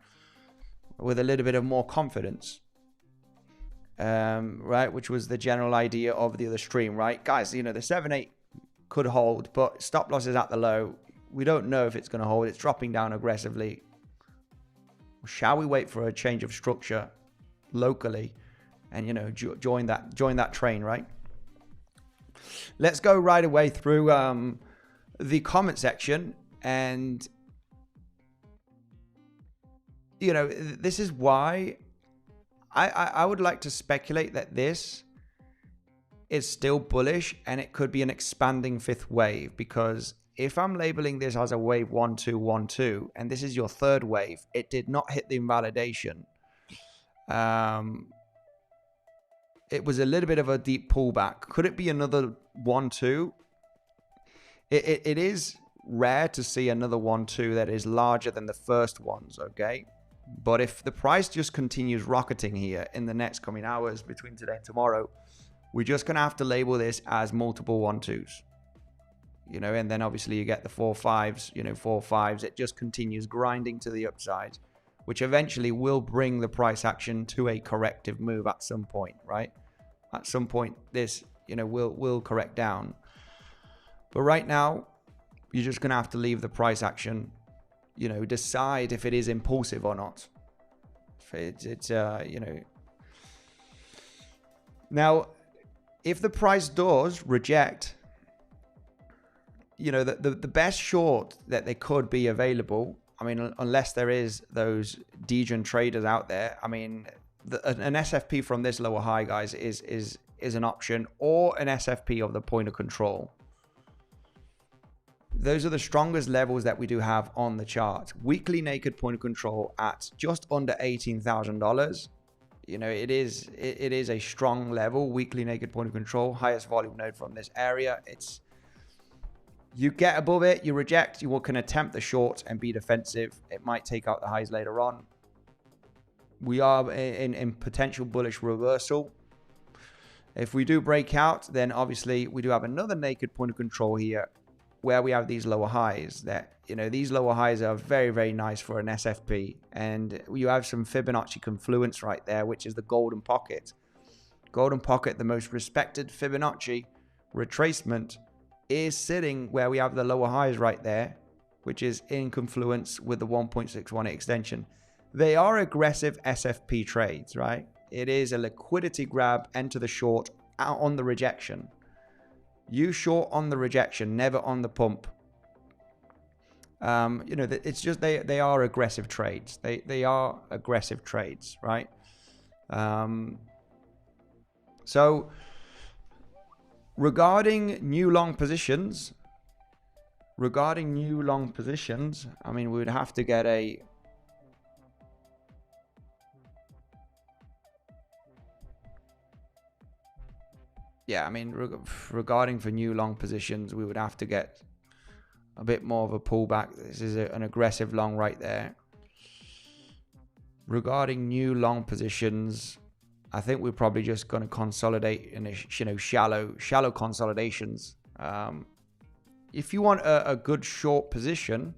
Speaker 1: With a little bit of more confidence, right? Which was the general idea of the other stream, right? Guys, you know, the 7-8 could hold, but stop loss is at the low. We don't know if it's going to hold. It's dropping down aggressively. Shall we wait for a change of structure locally and, you know, join that train, right? Let's go right away through the comment section. And, you know, this is why I would like to speculate that this is still bullish and it could be an expanding 5th wave, because if I'm labeling this as a wave 1-2-1-2, and this is your 3rd wave, it did not hit the invalidation. It was a little bit of a deep pullback. Could it be another 1-2? It is rare to see another 1-2 that is larger than the first ones, okay? But if the price just continues rocketing here in the next coming hours between today and tomorrow, we're just going to have to label this as multiple 1-2s. You know, and then obviously you get the 4-5s, you know, 4-5s. It just continues grinding to the upside, which eventually will bring the price action to a corrective move at some point, right? At some point, this, you know, will correct down. But right now, you're just going to have to leave the price action, you know, decide if it is impulsive or not. It's you know. Now, if the price does reject, you know, the best short that they could be available, I mean, unless there is those 𝗬𝗙 traders out there, I mean, an SFP from this lower high, guys, is an option, or an SFP of the point of control. Those are the strongest levels that we do have on the chart. Weekly naked point of control at just under $18,000. You know, it is a strong level. Weekly naked point of control, highest volume node from this area. It's, you get above it, you reject, you can attempt the short and be defensive. It might take out the highs later on. We are in potential bullish reversal. If we do break out, then obviously we do have another naked point of control here, where we have these lower highs. That, you know, these lower highs are very, very nice for an SFP. And you have some Fibonacci confluence right there, which is the golden pocket. Golden pocket, the most respected Fibonacci retracement, is sitting where we have the lower highs right there, which is in confluence with the 1.618 extension. They are aggressive SFP trades, right? It is a liquidity grab, enter the short out on the rejection. You short on the rejection, never on the pump. You know, it's just they are aggressive trades. They are aggressive trades, right? So regarding new long positions, I mean, we would have to get a yeah, I mean, regarding for new long positions, we would have to get a bit more of a pullback. This is an aggressive long right there. Regarding new long positions, I think we're probably just going to consolidate in a, you know, shallow consolidations. If you want a good short position,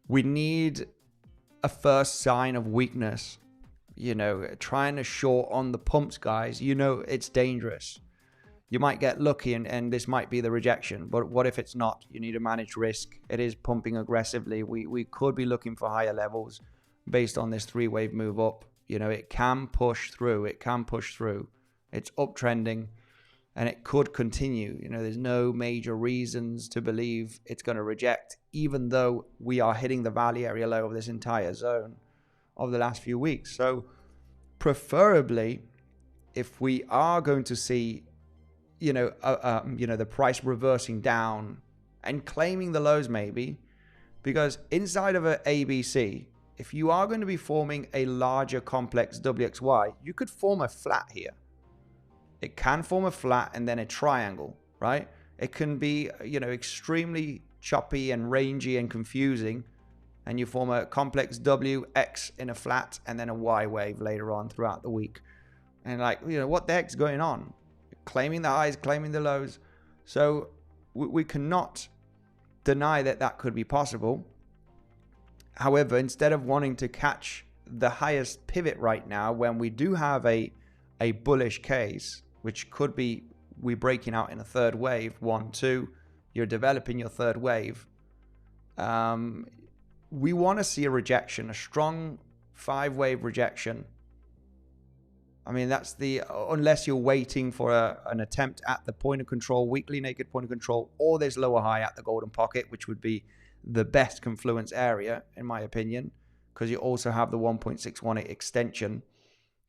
Speaker 1: we need a first sign of weakness. You know, trying to short on the pumps, guys, you know, it's dangerous. You might get lucky and this might be the rejection, but what if it's not? You need to manage risk. It is pumping aggressively. We could be looking for higher levels based on this three-wave move up. You know, it can push through. It's uptrending and it could continue. You know, there's no major reasons to believe it's going to reject, even though we are hitting the value area low of this entire zone of the last few weeks. So preferably, if we are going to see, you know, the price reversing down and claiming the lows, maybe, because inside of a ABC, if you are going to be forming a larger complex WXY, you could form a flat here. It can form a flat and then a triangle, right? It can be, you know, extremely choppy and rangy and confusing, and you form a complex WX in a flat and then a Y wave later on throughout the week. And like, you know, what the heck's going on? Claiming the highs, claiming the lows. So we cannot deny that that could be possible. However, instead of wanting to catch the highest pivot right now, when we do have a bullish case, which could be we breaking out in a third wave, 1, 2, you're developing your third wave. We want to see a rejection, a strong 5-wave rejection. I mean, that's unless you're waiting for an attempt at the point of control, weekly naked point of control, or this lower high at the golden pocket, which would be the best confluence area, in my opinion, because you also have the 1.618 extension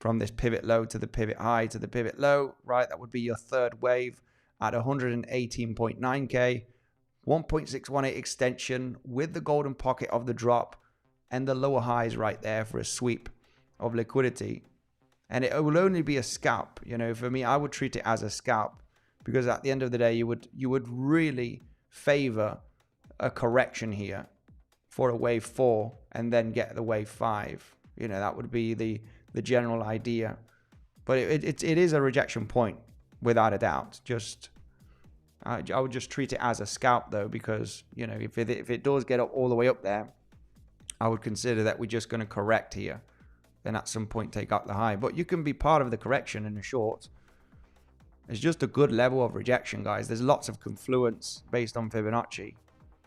Speaker 1: from this pivot low to the pivot high to the pivot low, right? That would be your third wave at 118.9K, 1.618 extension with the golden pocket of the drop and the lower highs right there for a sweep of liquidity. And it will only be a scalp. You know, for me, I would treat it as a scalp, because at the end of the day, you would really favor a correction here for a wave 4 and then get the wave 5. You know, that would be the general idea. But it is a rejection point without a doubt. I would just treat it as a scalp though, because, you know, if it does get up all the way up there, I would consider that we're just going to correct here. Then at some point take out the high. But you can be part of the correction in the short. It's just a good level of rejection, guys. There's lots of confluence based on Fibonacci.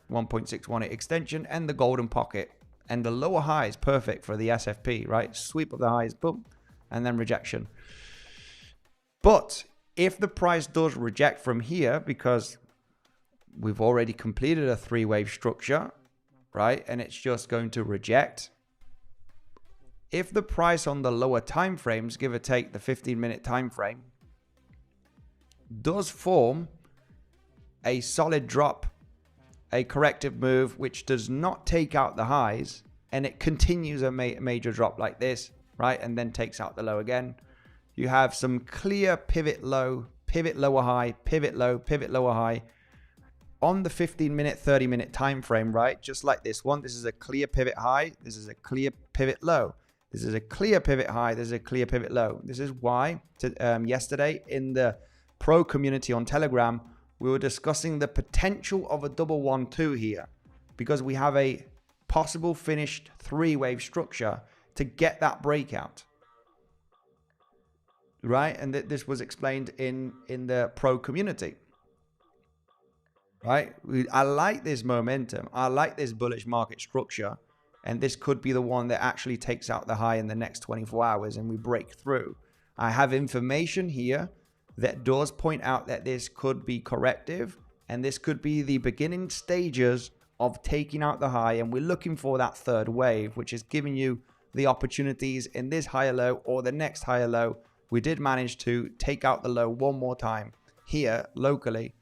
Speaker 1: 1.618 extension and the golden pocket. And the lower high is perfect for the SFP, right? Sweep of the highs, boom, and then rejection. But if the price does reject from here, because we've already completed a 3-wave structure, right? And it's just going to reject. If the price on the lower time frames, give or take the 15-minute time frame, does form a solid drop, a corrective move which does not take out the highs, and it continues a major drop like this, right, and then takes out the low again, you have some clear pivot low, pivot lower high, pivot low, pivot lower high on the 15-minute, 30-minute time frame, right? Just like this one. This is a clear pivot high. This is a clear pivot low. This is a clear pivot high. This is a clear pivot low. This is why yesterday in the pro community on Telegram, we were discussing the potential of a double 1-2 here, because we have a possible finished 3-wave structure to get that breakout, right? And this was explained in the pro community, right? I like this momentum. I like this bullish market structure. And this could be the one that actually takes out the high in the next 24 hours and we break through. I have information here that does point out that this could be corrective, and this could be the beginning stages of taking out the high, and we're looking for that third wave, which is giving you the opportunities in this higher low or the next higher low. We did manage to take out the low one more time here locally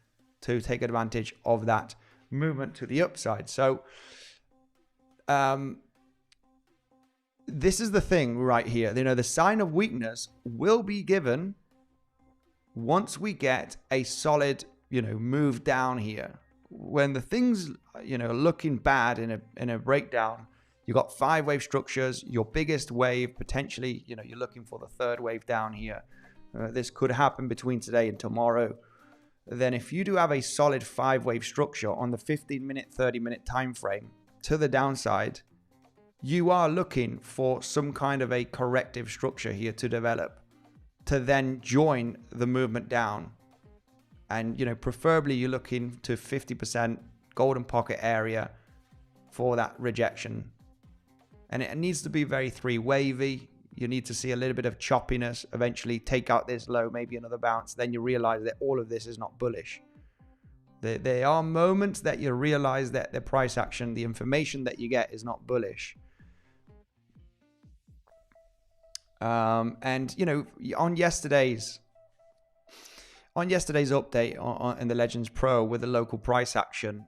Speaker 1: to take advantage of that movement to the upside. So this is the thing right here. You know, the sign of weakness will be given once we get a solid, you know, move down here. When the things, you know, looking bad in a breakdown, you got 5-wave structures, your biggest wave potentially, you know, you're looking for the third wave down here. This could happen between today and tomorrow. Then if you do have a solid 5-wave structure on the 15-minute, 30-minute time frame to the downside, you are looking for some kind of a corrective structure here to develop to then join the movement down. And, you know, preferably you're looking to 50% golden pocket area for that rejection. And it needs to be very 3-wavy. You need to see a little bit of choppiness, eventually take out this low, maybe another bounce. Then you realize that all of this is not bullish. There are moments that you realize that the price action, the information that you get is not bullish. And, you know, on yesterday's update in the Legends Pro with the local price action,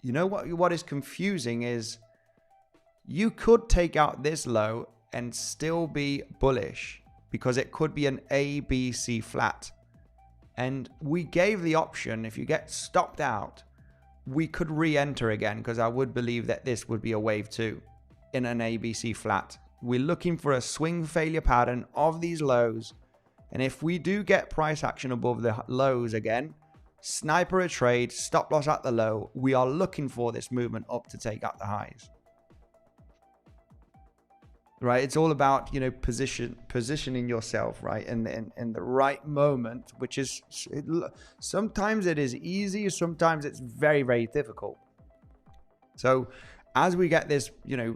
Speaker 1: you know what is confusing is you could take out this low and still be bullish because it could be an ABC flat. And we gave the option, if you get stopped out, we could re-enter again, because I would believe that this would be a wave 2 in an ABC flat. We're looking for a swing failure pattern of these lows. And if we do get price action above the lows again, sniper a trade, stop loss at the low, we are looking for this movement up to take out the highs. Right? It's all about, you know, positioning yourself, right, in the right moment, which is, sometimes it is easy, sometimes it's very, very difficult. So as we get this, you know,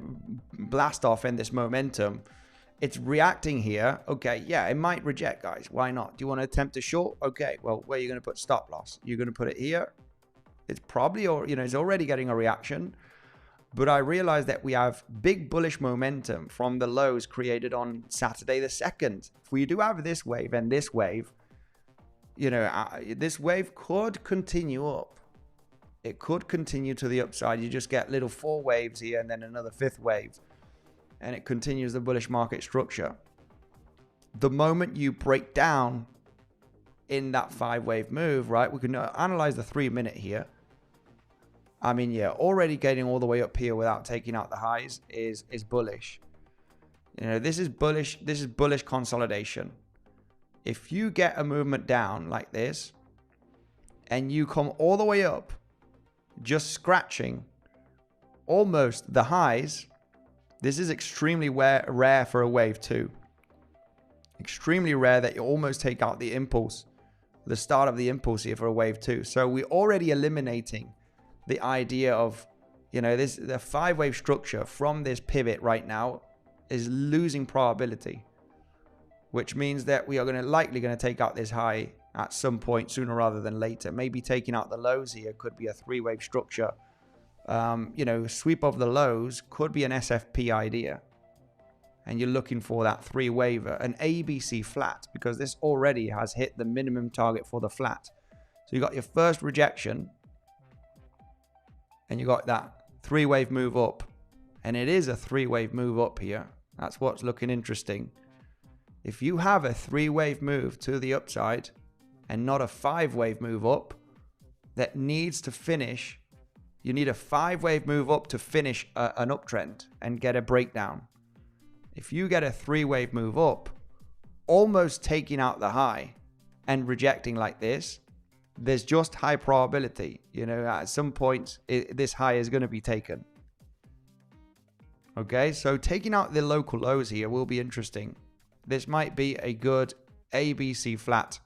Speaker 1: blast off in this momentum, it's reacting here. Okay, yeah, it might reject, guys. Why not? Do you want to attempt a short? Okay, well, where are you going to put stop loss? You're going to put it here. It's probably, or, you know, it's already getting a reaction. But I realized that we have big bullish momentum from the lows created on Saturday the 2nd. If we do have this wave and this wave, you know, this wave could continue up. It could continue to the upside. You just get little 4 waves here and then another 5th wave. And it continues the bullish market structure. The moment you break down in that 5-wave move, right, we can analyze the 3-minute here. I mean, yeah, already getting all the way up here without taking out the highs is bullish. You know, this is bullish. This is bullish consolidation. If you get a movement down like this and you come all the way up, just scratching almost the highs, this is extremely rare for a wave 2. Extremely rare that you almost take out the impulse, the start of the impulse here for a wave 2. So we're already eliminating the idea of, you know, the 5-wave structure from this pivot right now is losing probability, which means that we are likely going to take out this high at some point sooner rather than later. Maybe taking out the lows here could be a 3-wave structure. You know, sweep of the lows could be an SFP idea. And you're looking for that 3-waver, an ABC flat, because this already has hit the minimum target for the flat. So you got your first rejection. And you got that 3-wave move up. And it is a 3-wave move up here. That's what's looking interesting. If you have a 3-wave move to the upside and not a 5-wave move up that needs to finish, you need a 5-wave move up to finish an uptrend and get a breakdown. If you get a 3-wave move up, almost taking out the high and rejecting like this, there's just high probability, you know, at some point this high is going to be taken. Okay, so taking out the local lows here will be interesting. This might be a good ABC flat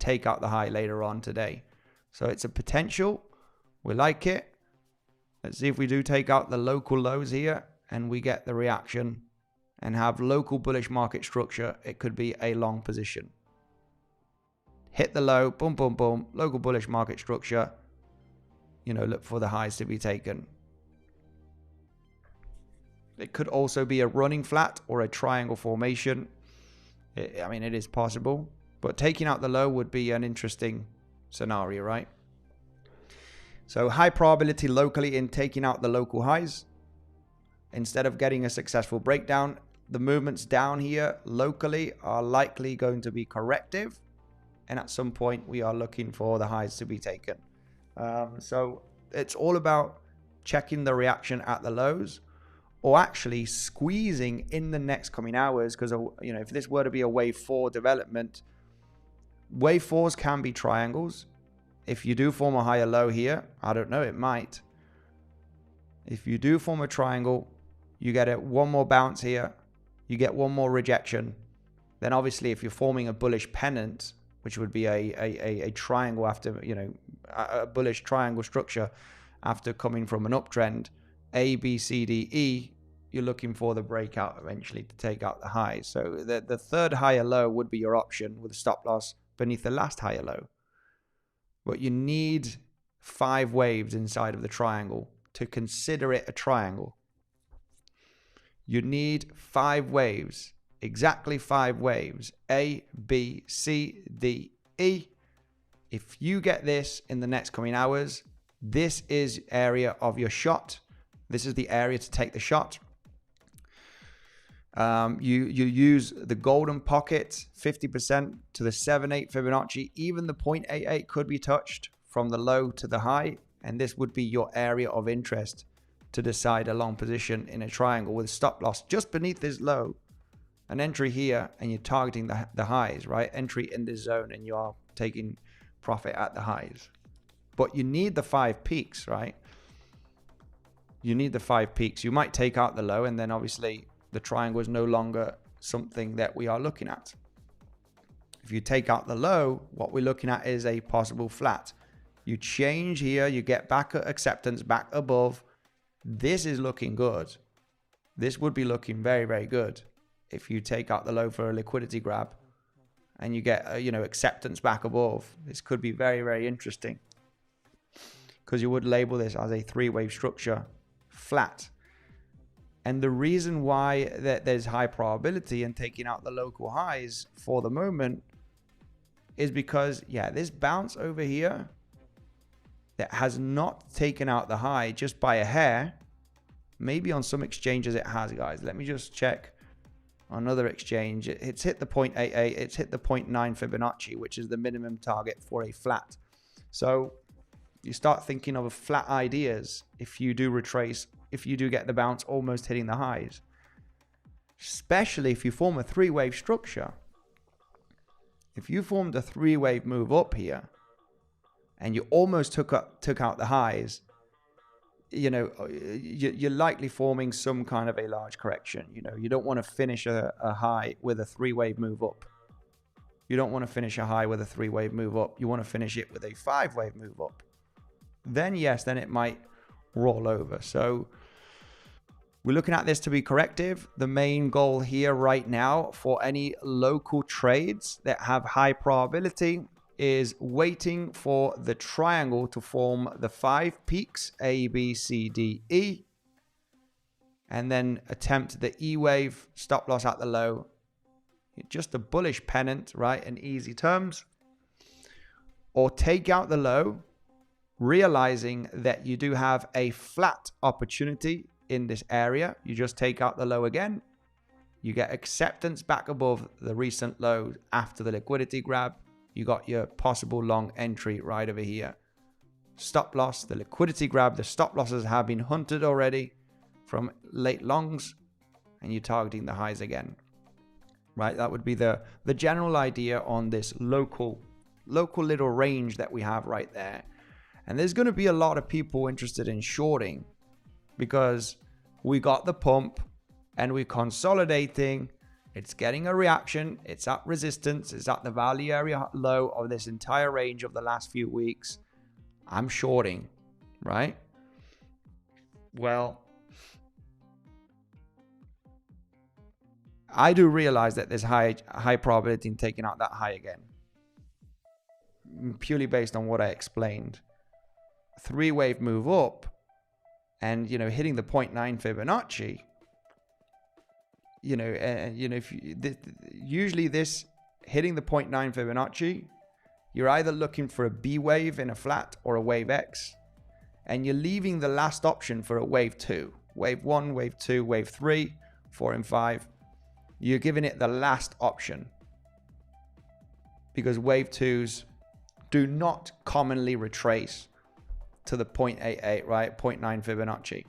Speaker 1: take out the high later on today. So it's a potential. We like it. Let's see if we do take out the local lows here and we get the reaction and have local bullish market structure. It could be a long position. Hit the low, boom, boom, boom, local bullish market structure. look for the highs to be taken. It could also be a running flat or a triangle formation. I mean, it is possible, but taking out the low would be an interesting scenario, right? So high probability locally in taking out the local highs. Instead of getting a successful breakdown, the movements down here locally are likely going to be corrective. And at some point, we are looking for the highs to be taken. So it's all about checking the reaction at the lows, or actually squeezing in the next coming hours. Because, if this were to be a wave 4 development, wave 4s can be triangles. If you do form a higher low here, I don't know, it might. If you do form a triangle, you get one more bounce here, you get one more rejection. Then obviously if you're forming a bullish pennant, which would be a triangle after, a bullish triangle structure after coming from an uptrend, A, B, C, D, E, you're looking for the breakout eventually to take out the highs. So the third higher low would be your option with a stop loss beneath the last higher low. But you need 5 waves inside of the triangle to consider it a triangle. You need 5 waves, exactly 5 waves, A, B, C, D, E. If you get this in the next coming hours, this is area of your shot. This is the area to take the shot. You use the golden pocket, 50% to the 7/8 Fibonacci. Even the 0.88 could be touched from the low to the high, and this would be your area of interest to decide a long position in a triangle with a stop loss just beneath this low. An entry here, and you're targeting the highs, right? Entry in this zone, and you are taking profit at the highs. But you need the 5 peaks, right? You need the 5 peaks. You might take out the low, and then obviously the triangle is no longer something that we are looking at. If you take out the low, what we're looking at is a possible flat. You change here, you get back at acceptance, back above. This is looking good. This would be looking very, very good if you take out the low for a liquidity grab and you get acceptance back above. This could be very, very interesting, because you would label this as a 3-wave structure flat. And the reason why that there's high probability in taking out the local highs for the moment is because, this bounce over here that has not taken out the high just by a hair. Maybe on some exchanges it has, guys. Let me just check another exchange. It's hit the 0.88. It's hit the 0.9 Fibonacci, which is the minimum target for a flat. So you start thinking of flat ideas if you do retrace, if you do get the bounce almost hitting the highs, especially if you form a 3-wave structure. If you formed a 3-wave move up here and you almost took out the highs, you're likely forming some kind of a large correction. You don't want to finish a high with a 3-wave move up. You don't want to finish a high with a 3-wave move up. You want to finish it with a 5-wave move up. Then then it might roll over. So we're looking at this to be corrective. The main goal here right now for any local trades that have high probability is waiting for the triangle to form the 5 peaks, A, B, C, D, E, and then attempt the E wave, stop loss at the low. Just a bullish pennant, right, in easy terms. Or take out the low, realizing that you do have a flat opportunity in this area. You just take out the low again. You get acceptance back above the recent low after the liquidity grab. You got your possible long entry right over here. Stop loss, the liquidity grab, the stop losses have been hunted already from late longs, and you're targeting the highs again. Right, that would be the general idea on this local little range that we have right there. And there's going to be a lot of people interested in shorting, because we got the pump and we're consolidating. It's getting a reaction. It's at resistance. It's at the value area low of this entire range of the last few weeks. I'm shorting, right? Well, I do realize that there's high probability in taking out that high again, purely based on what I explained. 3-wave move up and, you know, hitting the 0.9 Fibonacci, you know, if you, usually this hitting the 0.9 Fibonacci, you're either looking for a B wave in a flat or a wave X, and you're leaving the last option for a wave 2, wave 1, wave 2, wave 3, 4 and 5. You're giving it the last option because wave 2s do not commonly retrace to the 0.88, right? 0.9 Fibonacci.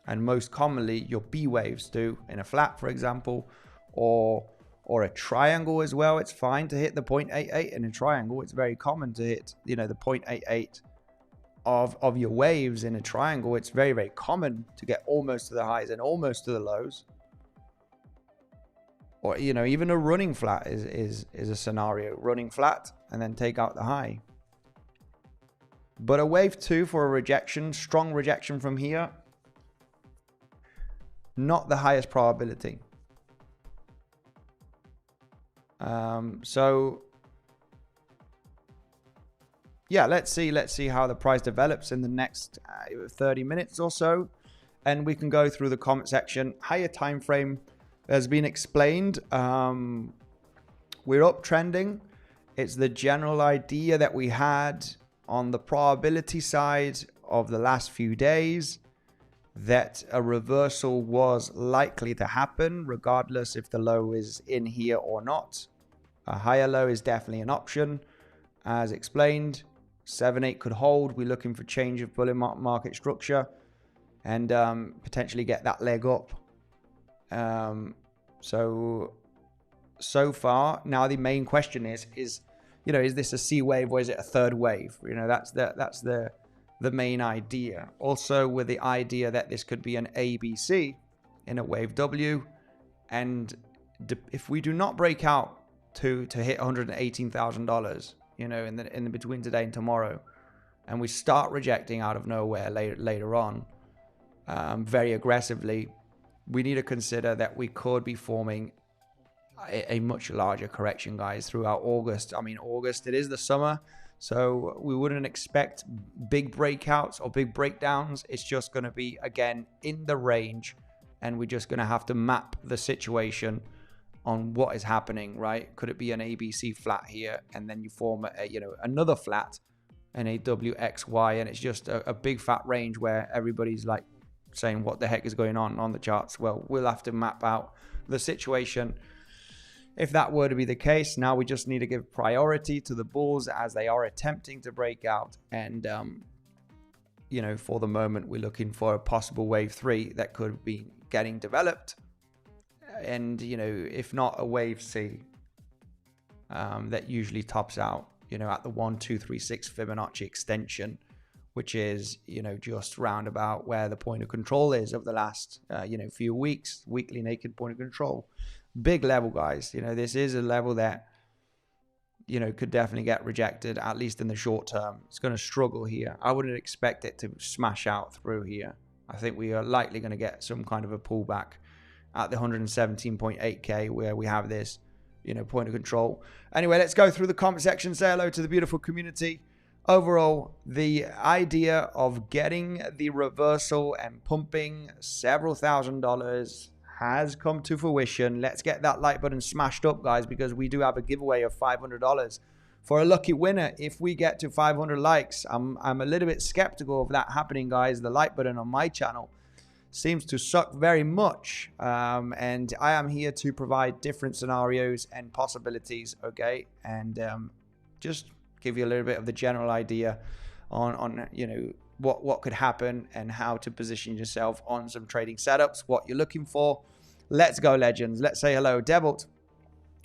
Speaker 1: And most commonly your B waves do in a flat, for example, or a triangle as well. It's fine to hit the 0.88 in a triangle. It's very common to hit, you know, the 0.88 of your waves in a triangle. It's very, very common to get almost to the highs and almost to the lows. Or, you know, even a running flat is a scenario. Running flat and then take out the high. But a wave 2 for a rejection, strong rejection from here, not the highest probability. So yeah, let's see how the price develops in the next 30 minutes or so, and we can go through the comment section. Higher time frame has been explained. We're uptrending. It's the general idea that we had on the probability side of the last few days that a reversal was likely to happen regardless if the low is in here or not. A higher low is definitely an option. As explained, 7-8 could hold. We're looking for change of bullish market structure and potentially get that leg up. So far, now the main question is, you know, is this a C wave or is it a third wave? You know, that's the main idea. Also with the idea that this could be an ABC in a wave W, and if we do not break out to hit $118,000, you know, in the between today and tomorrow, and we start rejecting out of nowhere later on, very aggressively, we need to consider that we could be forming a much larger correction, guys, throughout August. I mean, August, it is the summer, so we wouldn't expect big breakouts or big breakdowns. It's just going to be, again, in the range, and we're just going to have to map the situation on what is happening, right? Could it be an ABC flat here, and then you form another flat, an AWXY, and it's just a big fat range where everybody's like saying what the heck is going on the charts? Well, we'll have to map out the situation. If that were to be the case, now we just need to give priority to the bulls as they are attempting to break out. And, you know, for the moment, we're looking for a possible wave 3 that could be getting developed. And, you know, if not a wave C, that usually tops out, you know, at the 1236 Fibonacci extension, which is, you know, just round about where the point of control is of the last, few weeks, weekly naked point of control. Big level, guys. You know, this is a level that, you know, could definitely get rejected, at least in the short term. It's going to struggle here. I wouldn't expect it to smash out through here. I think we are likely going to get some kind of a pullback at the 117.8K where we have this, you know, point of control. Anyway, let's go through the comment section. Say hello to the beautiful community. Overall, the idea of getting the reversal and pumping several $1,000s has come to fruition. Let's get that like button smashed up, guys, because we do have a giveaway of $500 for a lucky winner if we get to 500 likes. I'm a little bit skeptical of that happening, guys. The like button on my channel seems to suck very much, and I am here to provide different scenarios and possibilities, okay, and just give you a little bit of the general idea on you know, what could happen and how to position yourself on some trading setups, what you're looking for. Let's go, legends. Let's say hello. 𝗬𝗍𝘆𝗽𝗍,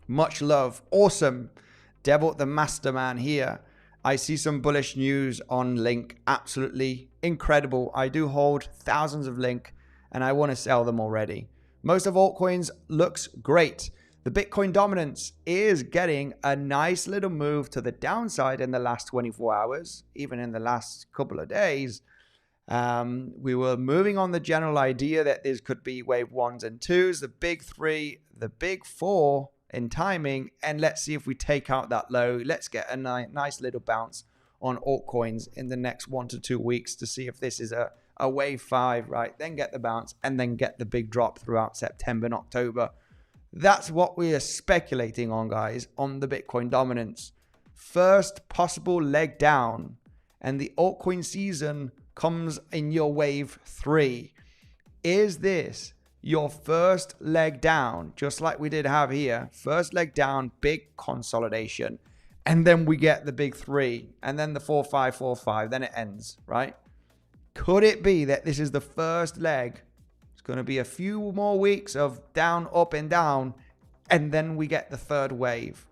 Speaker 1: much love. Awesome. 𝗬𝗍𝘆𝗽𝗍, the masterman here. I see some bullish news on Link. Absolutely incredible. I do hold thousands of Link and I want to sell them already. Most of altcoins looks great. The Bitcoin dominance is getting a nice little move to the downside in the last 24 hours, even in the last couple of days. We were moving on the general idea that this could be wave 1s and 2s, the big 3, the big 4 in timing. And let's see if we take out that low. Let's get a nice little bounce on altcoins in the next 1 to 2 weeks to see if this is a wave 5, right? Then get the bounce and then get the big drop throughout September and October. That's what we are speculating on, guys, on the Bitcoin dominance. First possible leg down, and the altcoin season comes in your wave 3. Is this your first leg down, just like we did have here? First leg down, big consolidation, and then we get the big 3, and then the 4, 5, 4, 5, then it ends, right? Could it be that this is the first leg? It's going to be a few more weeks of down, up, and down, and then we get the third wave.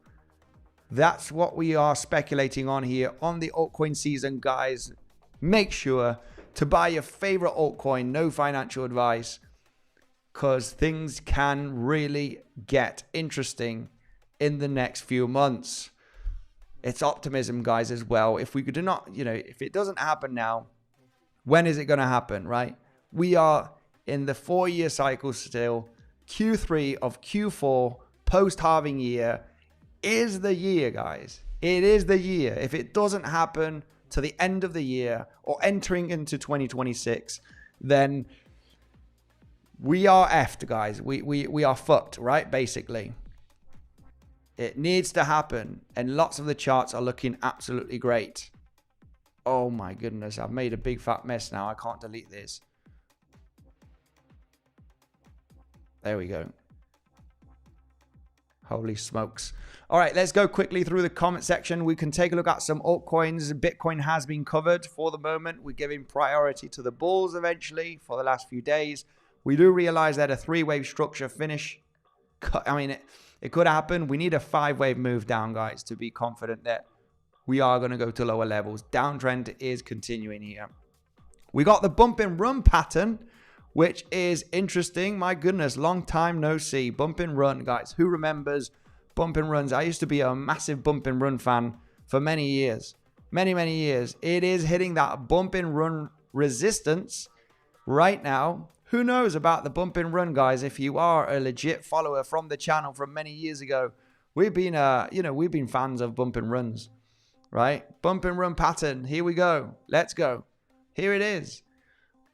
Speaker 1: That's what we are speculating on here on the altcoin season, guys. Make sure to buy your favorite altcoin, no financial advice, because things can really get interesting in the next few months. It's optimism, guys, as well. If we do not, if it doesn't happen now, when is it going to happen, right? We are in the 4-year cycle still. Q3 of Q4, post-halving year, is the year, guys. It is the year. If it doesn't happen to the end of the year or entering into 2026, then we are effed, guys. We are fucked, right? Basically. It needs to happen, and lots of the charts are looking absolutely great. Oh my goodness, I've made a big fat mess now. I can't delete this. There we go. Holy smokes. All right, let's go quickly through the comment section. We can take a look at some altcoins. Bitcoin has been covered for the moment. We're giving priority to the bulls eventually for the last few days. We do realize that a 3-wave structure finish, I mean, it could happen. We need a 5-wave move down, guys, to be confident that we are going to go to lower levels. Downtrend is continuing here. We got the bump and run pattern, which is interesting. My goodness, long time no see. Bump and run, guys. Who remembers bump and runs? I used to be a massive bump and run fan for many years. Many years. It is hitting that bump and run resistance right now. Who knows about the bump and run, guys? If you are a legit follower from the channel from many years ago, we've been we've been fans of bump and runs. Right? Bump and run pattern. Here we go. Let's go. Here it is.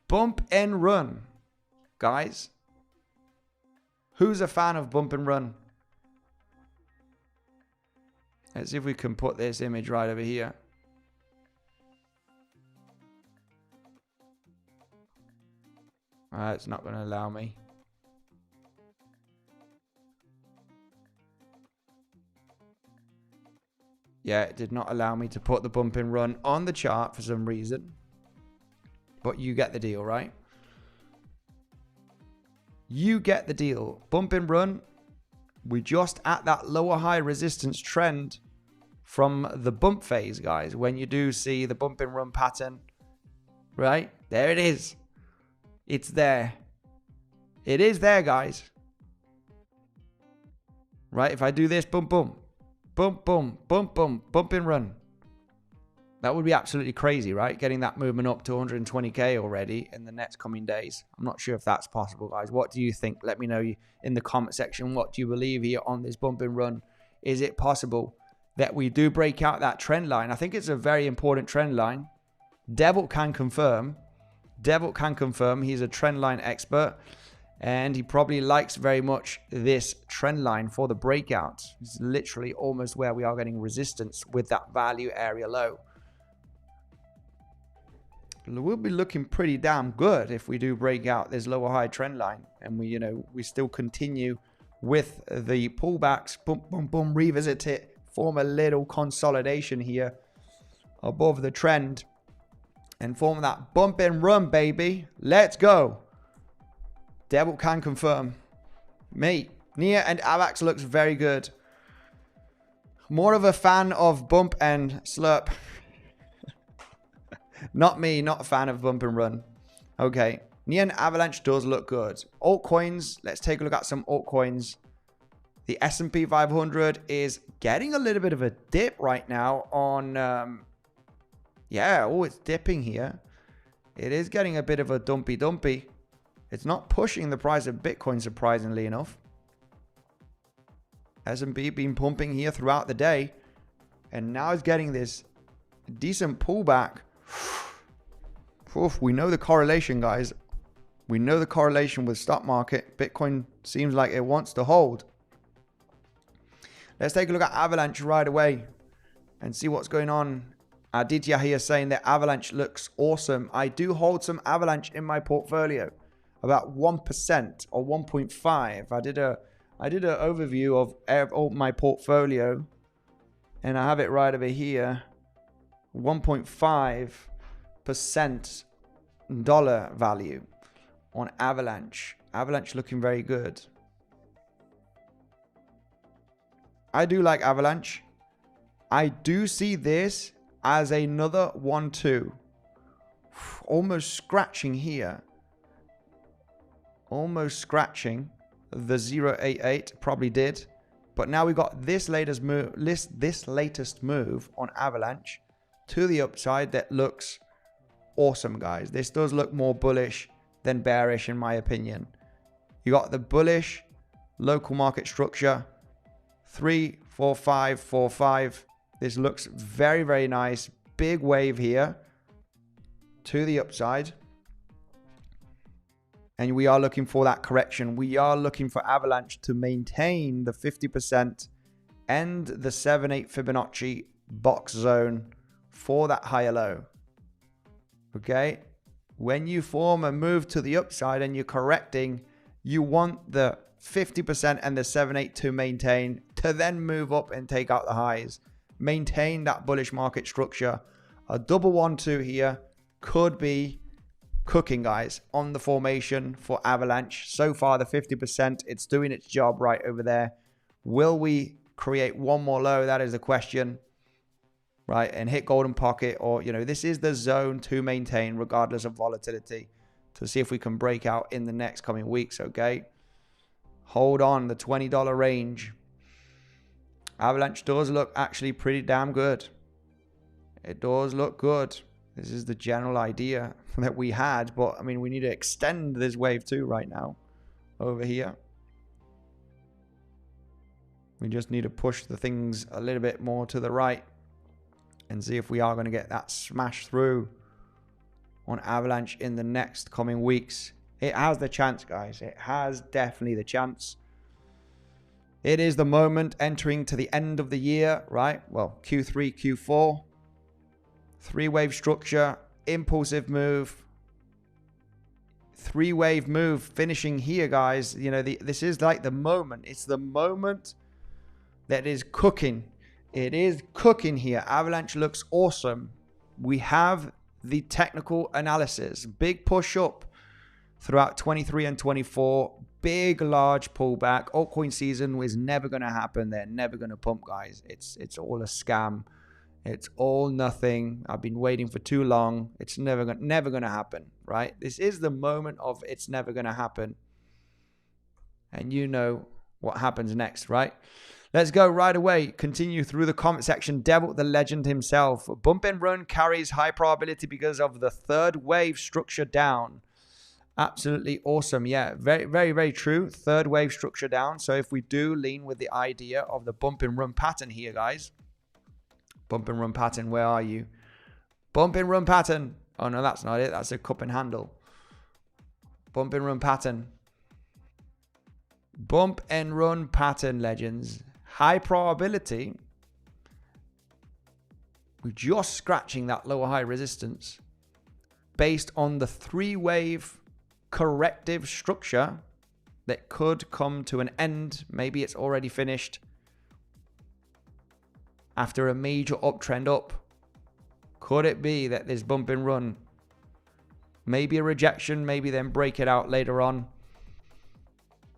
Speaker 1: Bump and run. Guys. Who's a fan of bump and run? Let's see if we can put this image right over here. It's not going to allow me. Yeah, it did not allow me to put the bump and run on the chart for some reason. But you get the deal, right? You get the deal. Bump and run. We're just at that lower high resistance trend from the bump phase, guys. When you do see the bump and run pattern, right? There it is. It's there. It is there, guys. Right? If I do this, boom, boom. Boom, boom, boom, boom, bump and run. That would be absolutely crazy, right? Getting that movement up to 120k already in the next coming days. I'm not sure if that's possible, guys. What do you think? Let me know in the comment section. What do you believe here on this bump and run? Is it possible that we do break out that trend line? I think it's a very important trend line. Devil can confirm. Devil can confirm. He's a trend line expert. And he probably likes very much this trend line for the breakout. It's literally almost where we are getting resistance with that value area low. We'll be looking pretty damn good if we do break out this lower high trend line. And we still continue with the pullbacks. Boom, boom, boom, revisit it. Form a little consolidation here above the trend. And form that bump and run, baby. Let's go. Devil can confirm. Me. 𝗖𝗍 and AVAX looks very good. More of a fan of bump and slurp. Not me. Not a fan of bump and run. Okay. 𝗖𝗍 and Avalanche does look good. Altcoins. Let's take a look at some altcoins. The S&P 500 is getting a little bit of a dip right now on... it's dipping here. It is getting a bit of a dumpy. It's not pushing the price of Bitcoin, surprisingly enough. S&P been pumping here throughout the day. And now it's getting this decent pullback. Oof, we know the correlation, guys. We know the correlation with stock market. Bitcoin seems like it wants to hold. Let's take a look at Avalanche right away and see what's going on. Aditya here saying that Avalanche looks awesome. I do hold some Avalanche in my portfolio, about 1% or 1.5. I did an overview of all my portfolio, and I have it right over here. 1.5% dollar value on Avalanche. Avalanche looking very good. I do like Avalanche. I do see this as another 1-2. Almost scratching here. Almost scratching the 0.88. Probably did. But now we got this latest move on Avalanche to the upside that looks awesome, guys. This does look more bullish than bearish, in my opinion. You got the bullish local market structure. 3, 4, 5, 4, 5. This looks very, very nice. Big wave here to the upside. And we are looking for that correction. We are looking for Avalanche to maintain the 50% and the 7/8 Fibonacci box zone for that higher low. Okay? When you form a move to the upside and you're correcting, you want the 50% and the 7/8 to maintain, to then move up and take out the highs. Maintain that bullish market structure. A double 1-2 here could be cooking, guys, on the formation for Avalanche. So far, the 50%, it's doing its job right over there. Will we create one more low? That is the question, right? And hit golden pocket, or, you know, this is the zone to maintain regardless of volatility, to see if we can break out in the next coming weeks, okay? Hold on, the $20 range. Avalanche does look actually pretty damn good. It does look good. This is the general idea that we had, but I mean, we need to extend this wave too right now over here. We just need to push the things a little bit more to the right and see if we are going to get that smash through on Avalanche in the next coming weeks. It has the chance, guys. It has definitely the chance. It is the moment entering to the end of the year, right? Well, Q3, Q4. 3-wave structure, impulsive move. 3-wave move finishing here, guys. You know, this is like the moment. It's the moment that is cooking. It is cooking here. Avalanche looks awesome. We have the technical analysis. Big push up throughout 23 and 24. Big, large pullback. Altcoin season is never going to happen. They're never going to pump, guys. It's all a scam. It's all nothing. I've been waiting for too long. It's never going to happen, right? This is the moment of it's never going to happen. And you know what happens next, right? Let's go right away. Continue through the comment section. Devil, the legend himself. Bump and run carries high probability because of the third wave structure down. Absolutely awesome. Yeah, very, very, very true. Third wave structure down. So if we do lean with the idea of the bump and run pattern here, guys. Bump and run pattern, where are you? Bump and run pattern. Oh, no, that's not it. That's a cup and handle. Bump and run pattern. Bump and run pattern, legends. High probability. We're just scratching that lower high resistance based on the 3-wave corrective structure that could come to an end. Maybe it's already finished after a major uptrend up. Could it be that this bump and run, maybe a rejection, maybe then break it out later on?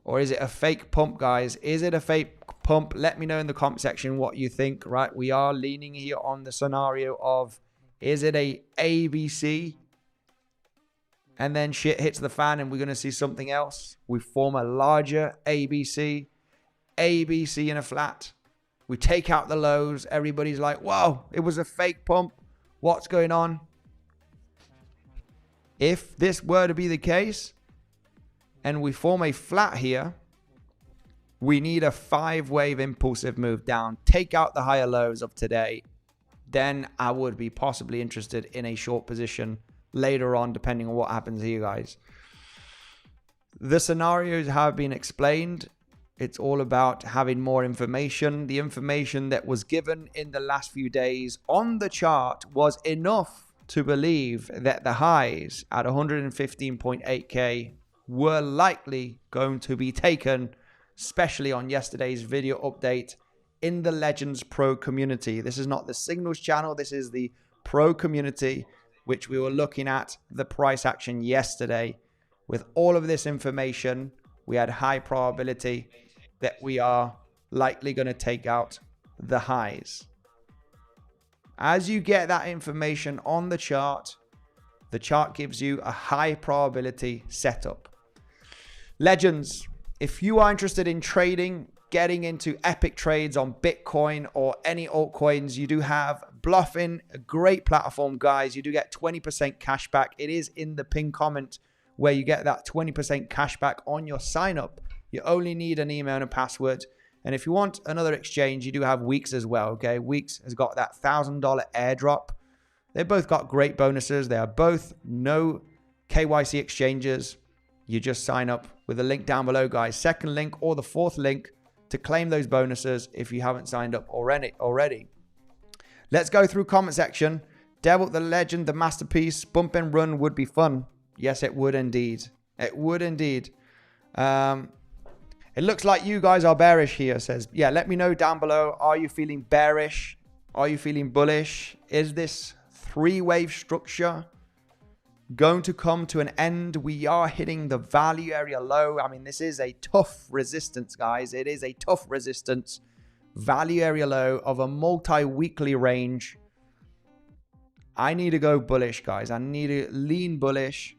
Speaker 1: Or is it a fake pump, guys? Is it a fake pump? Let me know in the comment section what you think, right? We are leaning here on the scenario of, is it a ABC? And then shit hits the fan and we're going to see something else. We form a larger ABC in a flat. We take out the lows. Everybody's like, whoa, it was a fake pump. What's going on? If this were to be the case and we form a flat here, we need a 5-wave impulsive move down. Take out the higher lows of today. then I would be possibly interested in a short position later on, depending on what happens here, guys. The scenarios have been explained. It's all about having more information. The information that was given in the last few days on the chart was enough to believe that the highs at 115.8K were likely going to be taken, especially on yesterday's video update in the Legends Pro community. This is not the Signals channel. This is the Pro community, which we were looking at the price action yesterday. With all of this information, we had high probability that we are likely going to take out the highs. As you get that information on the chart gives you a high probability setup. Legends, if you are interested in trading, getting into epic trades on Bitcoin or any altcoins, you do have Bluffin, a great platform, guys. You do get 20% cash back. It is in the pinned comment where you get that 20% cash back on your sign up. You only need an email and a password. And if you want another exchange, you do have Weeks as well, okay? Weeks has got that $1,000 airdrop. They both got great bonuses. They are both no KYC exchanges. You just sign up with the link down below, guys. Second link or the fourth link to claim those bonuses if you haven't signed up already. Let's go through comment section. 𝗬𝗍𝘆 the legend, the masterpiece, bump and run would be fun. Yes, it would indeed. It would indeed. It looks like you guys are bearish here, says. Yeah, let me know down below. Are you feeling bearish? Are you feeling bullish? Is this three-wave structure going to come to an end? We are hitting the value area low. I mean, this is a tough resistance, guys. It is a tough resistance. Value area low of a multi-weekly range. I need to go bullish, guys. I need to lean bullish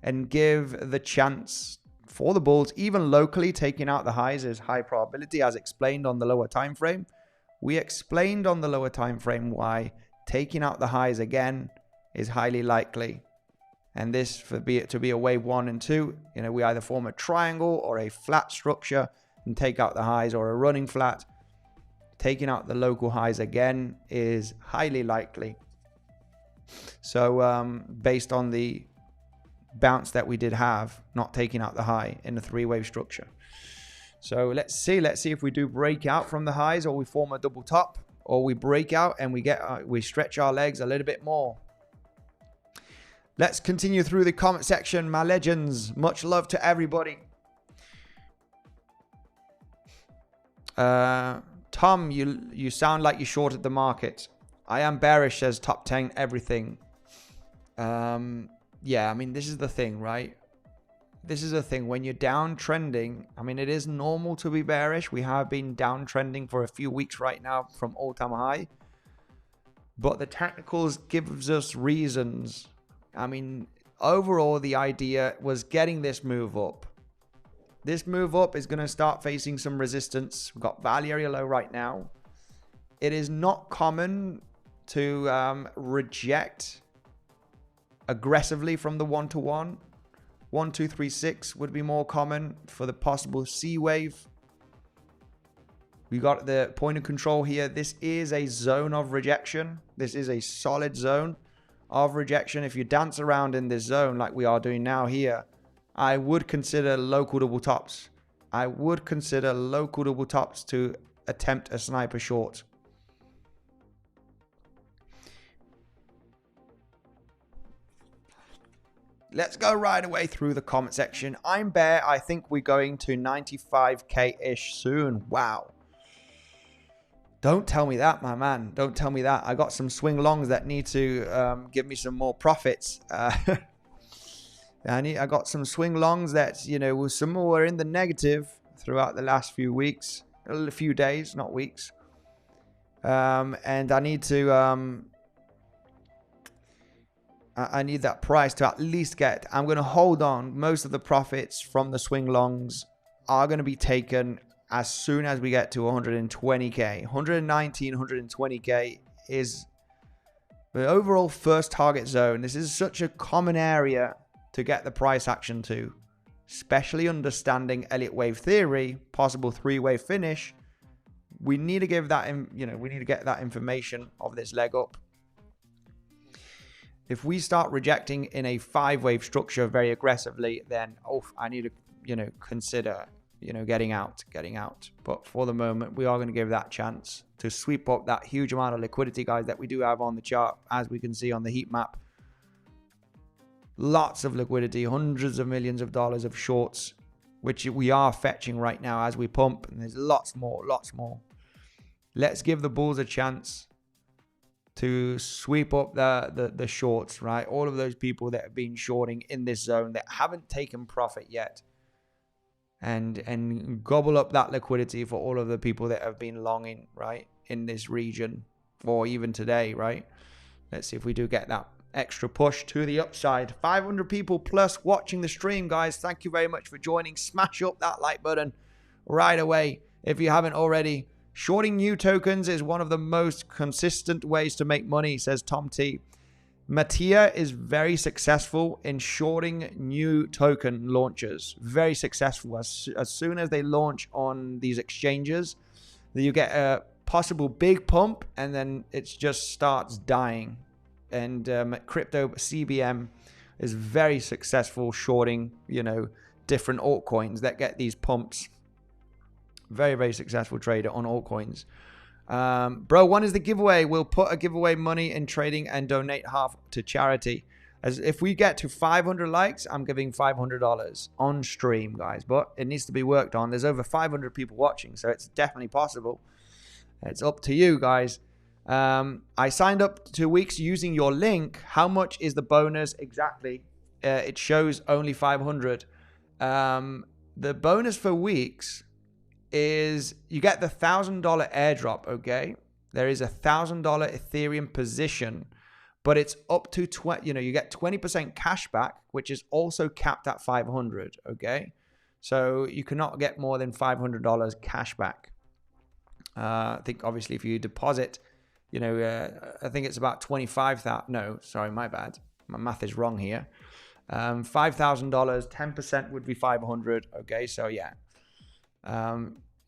Speaker 1: and give the chance for the bulls, even locally, taking out the highs is high probability, as explained on the lower time frame. We explained on the lower time frame why taking out the highs again is highly likely. And this, for it to be a wave 1 and 2, you know, we either form a triangle or a flat structure and take out the highs, or a running flat. Taking out the local highs again is highly likely. So based on the bounce that we did have, not taking out the high in the three-wave structure. So let's see if we do break out from the highs, or we form a double top, or we break out and we stretch our legs a little bit more. Let's continue through the comment section, my legends. Much love to everybody. Tom, you sound like you shorted the market. I am bearish, says top 10 everything. Yeah, I mean, this is the thing, right? This is the thing. When you're downtrending, I mean, it is normal to be bearish. We have been downtrending for a few weeks right now from all-time high. But the technicals gives us reasons. I mean, overall, the idea was getting this move up. This move up is going to start facing some resistance. We've got value area low right now. It is not common to reject aggressively from the 1-to-1. 1, 2, 3, 6 would be more common for the possible C wave. We got the point of control here. This is a zone of rejection. This is a solid zone of rejection. If you dance around in this zone like we are doing now here, I would consider local double tops. I would consider local double tops to attempt a sniper short. Let's go right away through the comment section. I'm bear. I think we're going to 95K-ish soon. Wow. Don't tell me that, my man. Don't tell me that. I got some swing longs that need to give me some more profits. I got some swing longs that, you know, some more were in the negative throughout the last few weeks. A few days, not weeks. And I need to... I need that price to at least get. I'm going to hold on. Most of the profits from the swing longs are going to be taken as soon as we get to 120K. 119, 120K is the overall first target zone. This is such a common area to get the price action to, especially understanding Elliott wave theory, possible three-wave finish. we need to give that, we need to get that information of this leg up. If we start rejecting in a 5-wave structure very aggressively, then I need to, consider, getting out. But for the moment, we are going to give that chance to sweep up that huge amount of liquidity, guys, that we do have on the chart, as we can see on the heat map. Lots of liquidity, hundreds of millions of dollars of shorts, which we are fetching right now as we pump, and there's lots more. Let's give the bulls a chance to sweep up the shorts, right? All of those people that have been shorting in this zone that haven't taken profit yet, and gobble up that liquidity for all of the people that have been longing, right, in this region, or even today, right? Let's see if we do get that extra push to the upside. 500 people plus watching the stream, guys. Thank you very much for joining. Smash up that like button right away if you haven't already. Shorting new tokens is one of the most consistent ways to make money, says Tom T. 𝗞𝗖 is very successful in shorting new token launches. Very successful. As soon as they launch on these exchanges, you get a possible big pump, and then it just starts dying. And crypto CBM is very successful shorting, different altcoins that get these pumps. Very, very successful trader on altcoins. Bro, when is the giveaway? We'll put a giveaway money in trading and donate half to charity. As if we get to 500 likes, I'm giving $500 on stream, guys. But it needs to be worked on. There's over 500 people watching, so it's definitely possible. It's up to you, guys. I signed up 2 weeks using your link. How much is the bonus exactly? It shows only 500. The bonus for weeks is you get the $1,000 airdrop, okay? There is a $1,000 Ethereum position, but it's up to you get 20% cashback, which is also capped at 500, okay? So you cannot get more than $500 cashback. I think obviously if you deposit, I think it's about 25,000. No, sorry, my bad. My math is wrong here. $5,000, 10% would be 500. Okay, so yeah.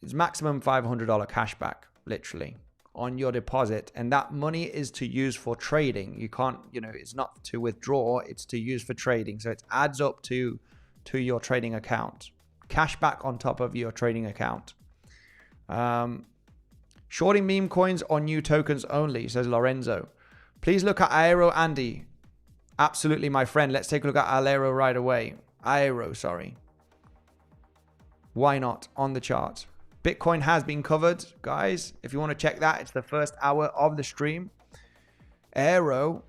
Speaker 1: It's maximum $500 cashback, literally, on your deposit. And that money is to use for trading. You can't, it's not to withdraw, it's to use for trading. So it adds up to your trading account. Cashback on top of your trading account. Shorting meme coins on new tokens only, says Lorenzo. Please look at Aero, Andy. Absolutely, my friend. Let's take a look at Aero right away. Aero, sorry. Why not? On the chart. Bitcoin has been covered, guys. If you want to check that, it's the first hour of the stream. Aero,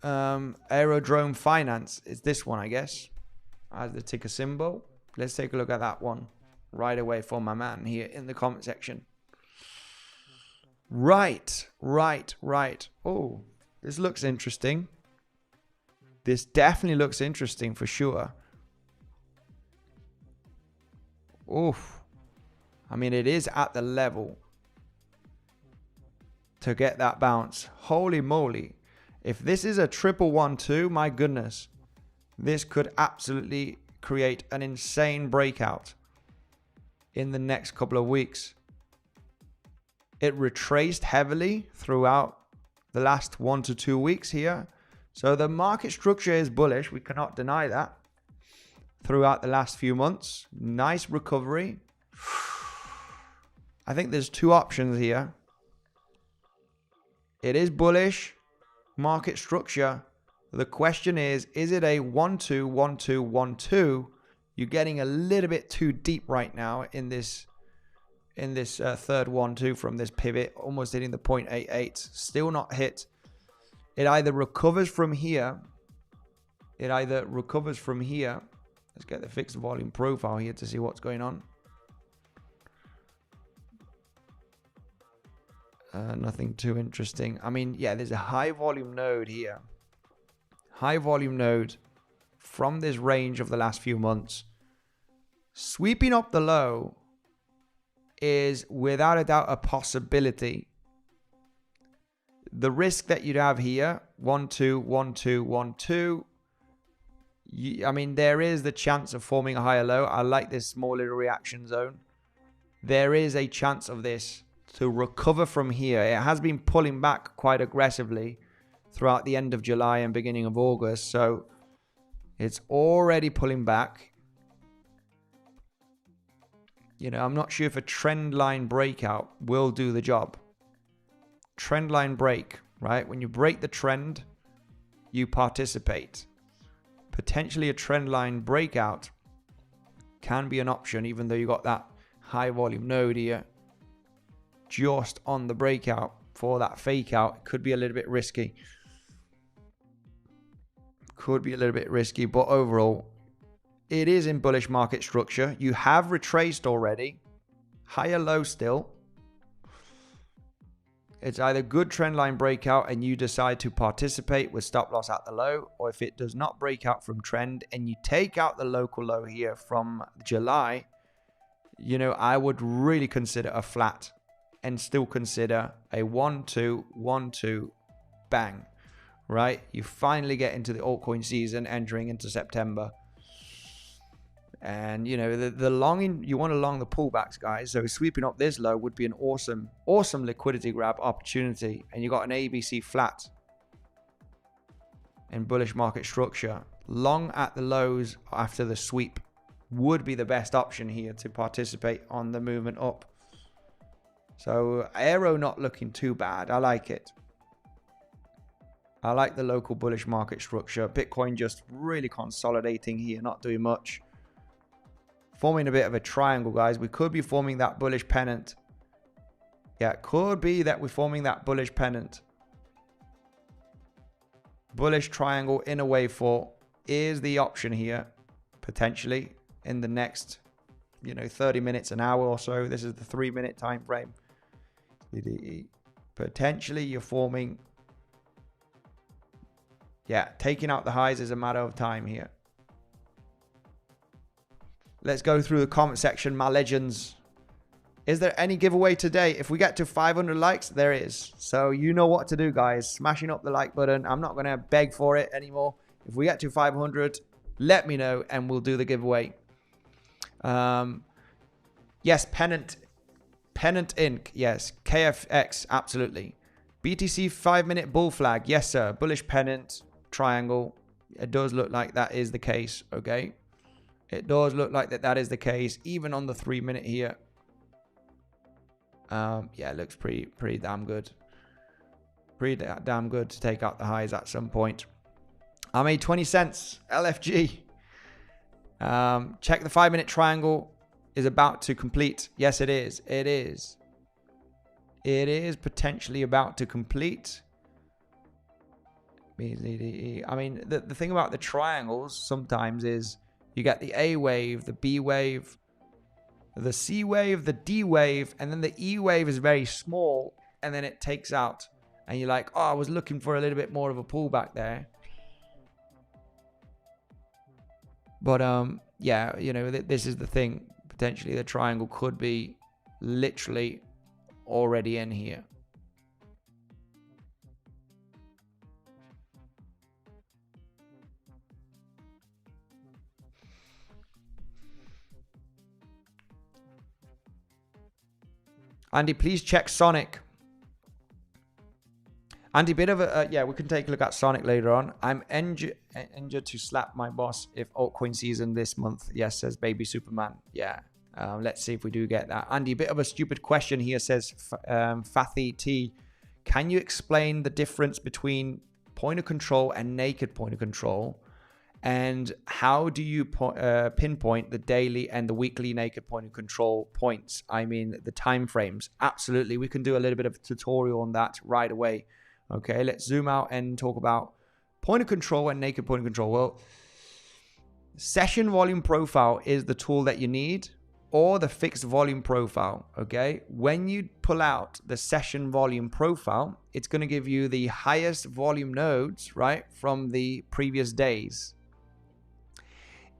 Speaker 1: Aerodrome Finance is this one, I guess, as the ticker symbol. Let's take a look at that one right away for my man here in the comment section. Right. Oh, this looks interesting. This definitely looks interesting for sure. Oof. I mean, it is at the level to get that bounce. Holy moly. If this is a 1112, my goodness, this could absolutely create an insane breakout in the next couple of weeks. It retraced heavily throughout the last 1 to 2 weeks here. So the market structure is bullish. We cannot deny that. Throughout the last few months. Nice recovery. I think there's two options here. It is bullish market structure. The question is it a 1-2, 1-2, 1-2? You're getting a little bit too deep right now in this third 1-2 from this pivot, almost hitting the 0.88. Still not hit. It either recovers from here. Let's get the fixed volume profile here to see what's going on. Nothing too interesting. I mean, yeah, there's a high volume node here. High volume node from this range of the last few months. Sweeping up the low is without a doubt a possibility. The risk that you'd have here, 1-2, 1-2, 1-2. I mean, there is the chance of forming a higher low. I like this small little reaction zone. There is a chance of this to recover from here. It has been pulling back quite aggressively throughout the end of July and beginning of August. So it's already pulling back. You know, I'm not sure if a trend line breakout will do the job. Trend line break, right? When you break the trend, you participate. Potentially a trend line breakout can be an option, even though you got that high volume node here just on the breakout for that fake out. It could be a little bit risky. But overall, it is in bullish market structure. You have retraced already. Higher low still. It's either good trend line breakout and you decide to participate with stop loss at the low, or if it does not break out from trend and you take out the local low here from July, you know, I would really consider a flat and still consider a 1-2, 1-2, bang, right? You finally get into the altcoin season, entering into September. And, you know, the longing, you want to long the pullbacks, guys. So sweeping up this low would be an awesome liquidity grab opportunity. And you got an ABC flat in bullish market structure. Long at the lows after the sweep would be the best option here to participate on the movement up. So Aero not looking too bad. I like it. I like the local bullish market structure. Bitcoin just really consolidating here, not doing much. Forming a bit of a triangle, guys. We could be forming that bullish pennant. Yeah, it could be that we're forming that bullish pennant. Bullish triangle in a wave 4 is the option here, potentially in the next, you know, 30 minutes, an hour or so. This is the 3-minute time frame. Potentially you're forming, yeah, taking out the highs is a matter of time here. Let's go through the comment section, my legends. Is there any giveaway today? If we get to 500 likes, there is. So you know what to do, guys. Smashing up the like button. I'm not going to beg for it anymore. If we get to 500, let me know and we'll do the giveaway. Yes, Pennant Inc. Yes, KFX, absolutely. BTC 5-minute bull flag. Yes, sir. Bullish pennant triangle. It does look like that is the case. Okay. It does look like that is the case, even on the 3-minute here. Yeah, it looks pretty damn good. Pretty damn good to take out the highs at some point. I made 20 cents. LFG. Check the 5-minute triangle is about to complete. Yes, it is. It is. It is potentially about to complete. I mean, the thing about the triangles sometimes is you get the A wave, the B wave, the C wave, the D wave, and then the E wave is very small, and then it takes out. And you're like, oh, I was looking for a little bit more of a pullback there. But, yeah, you know, this is the thing. Potentially the triangle could be literally already in here. Andy, please check Sonic. Andy, bit of a yeah, we can take a look at Sonic later on. I'm injured to slap my boss if altcoin season this month. Yes, says Baby Superman. Yeah, let's see if we do get that. Andy, bit of a stupid question here, says Fathy T. Can you explain the difference between point of control and naked point of control? And how do you pinpoint the daily and the weekly naked point of control points? I mean, the time frames. Absolutely. We can do a little bit of a tutorial on that right away. Okay, let's zoom out and talk about point of control and naked point of control. Well, session volume profile is the tool that you need, or the fixed volume profile. Okay, when you pull out the session volume profile, it's going to give you the highest volume nodes, right, from the previous days.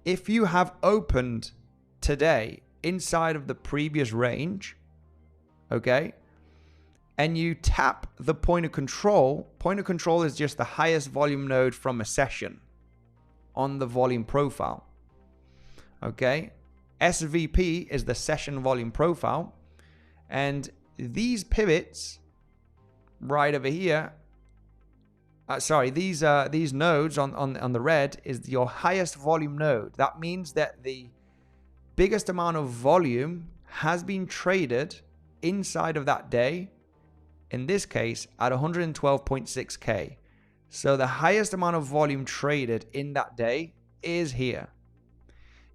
Speaker 1: If you have opened today inside of the previous range, okay, and you tap the point of control is just the highest volume node from a session on the volume profile. Okay, SVP is the session volume profile, and these pivots right over here, these nodes on the red is your highest volume node. That means that the biggest amount of volume has been traded inside of that day, in this case at 112.6k. So the highest amount of volume traded in that day is here.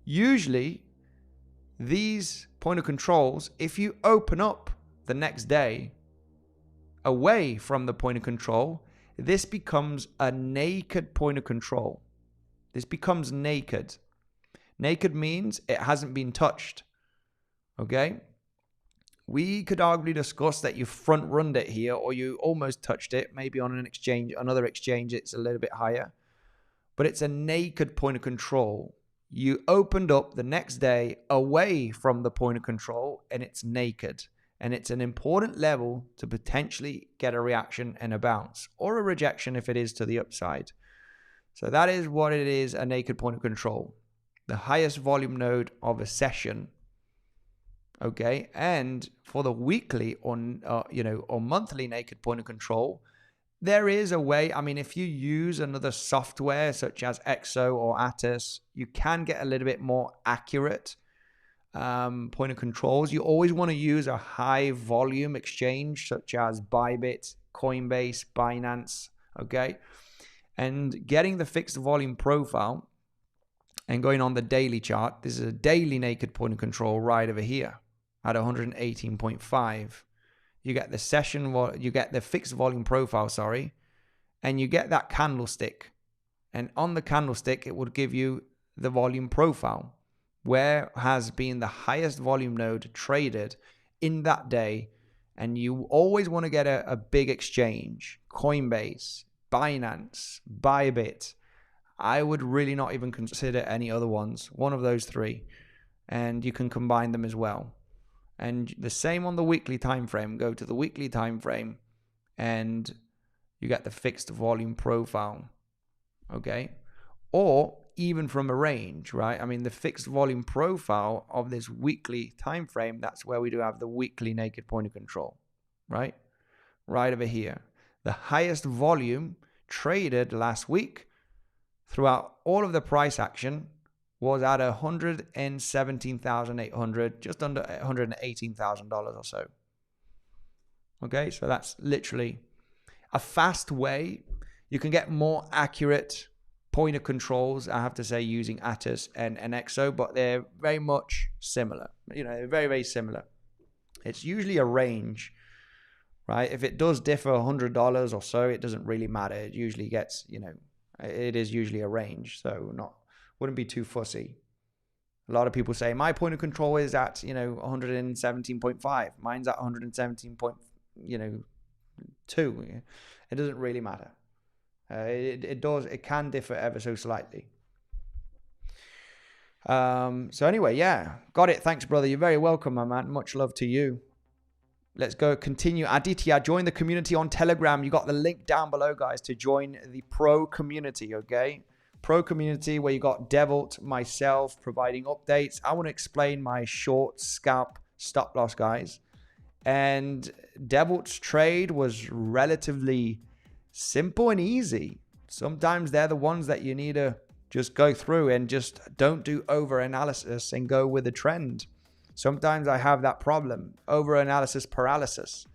Speaker 1: Usually these point of controls, if you open up the next day away from the point of control, this becomes a naked point of control. This becomes naked. Naked means it hasn't been touched. Okay? We could arguably discuss that you front runned it here, or you almost touched it. Maybe on an exchange, another exchange, it's a little bit higher. But it's a naked point of control. You opened up the next day away from the point of control, and it's naked. And it's an important level to potentially get a reaction and a bounce, or a rejection if it is to the upside. So that is what it is, a naked point of control. The highest volume node of a session. Okay, and for the weekly or monthly naked point of control, there is a way. I mean, if you use another software such as 𝗖𝗿𝘆𝗽𝗍 or 𝗖𝗿𝗆𝗍, you can get a little bit more accurate point of controls. You always want to use a high volume exchange such as Bybit, Coinbase, Binance. Okay, and getting the fixed volume profile and going on the daily chart. This is a daily naked point of control right over here at 118.5. You get the you get the fixed volume profile, and you get that candlestick. And on the candlestick, it would give you the volume profile, where has been the highest volume node traded in that day. And you always want to get a big exchange, Coinbase, Binance, Bybit. I would really not even consider any other ones, one of those three, and you can combine them as well. And the same on the weekly time frame. Go to the weekly time frame and you get the fixed volume profile. Okay? Or even from a range, right? I mean, the fixed volume profile of this weekly time frame, that's where we do have the weekly naked point of control, right? Right over here. The highest volume traded last week throughout all of the price action was at $117,800, just under $118,000 or so. Okay, so that's literally a fast way. You can get more accurate point of controls, I have to say, using 𝗖𝗿𝗆𝗍 and 𝗖𝗿𝗍, but they're very much similar. Very, very similar. It's usually a range, right? If it does differ $100 or so, it doesn't really matter. It usually gets, it is usually a range, so wouldn't be too fussy. A lot of people say my point of control is at 117.5. Mine's at 117.2. It doesn't really matter. It can differ ever so slightly. So anyway, yeah, got it. Thanks, brother. You're very welcome, my man. Much love to you. Let's go continue. Aditya, join the community on Telegram. You got the link down below, guys, to join the pro community. Okay. Pro community where you got 𝗬𝗍𝘆𝗽𝗍, myself providing updates. I want to explain my short scalp stop loss, guys. And 𝗬𝗍𝘆𝗽𝗍's trade was relatively simple and easy. Sometimes they're the ones that you need to just go through and just don't do over analysis and go with the trend. Sometimes I have that problem, over analysis paralysis,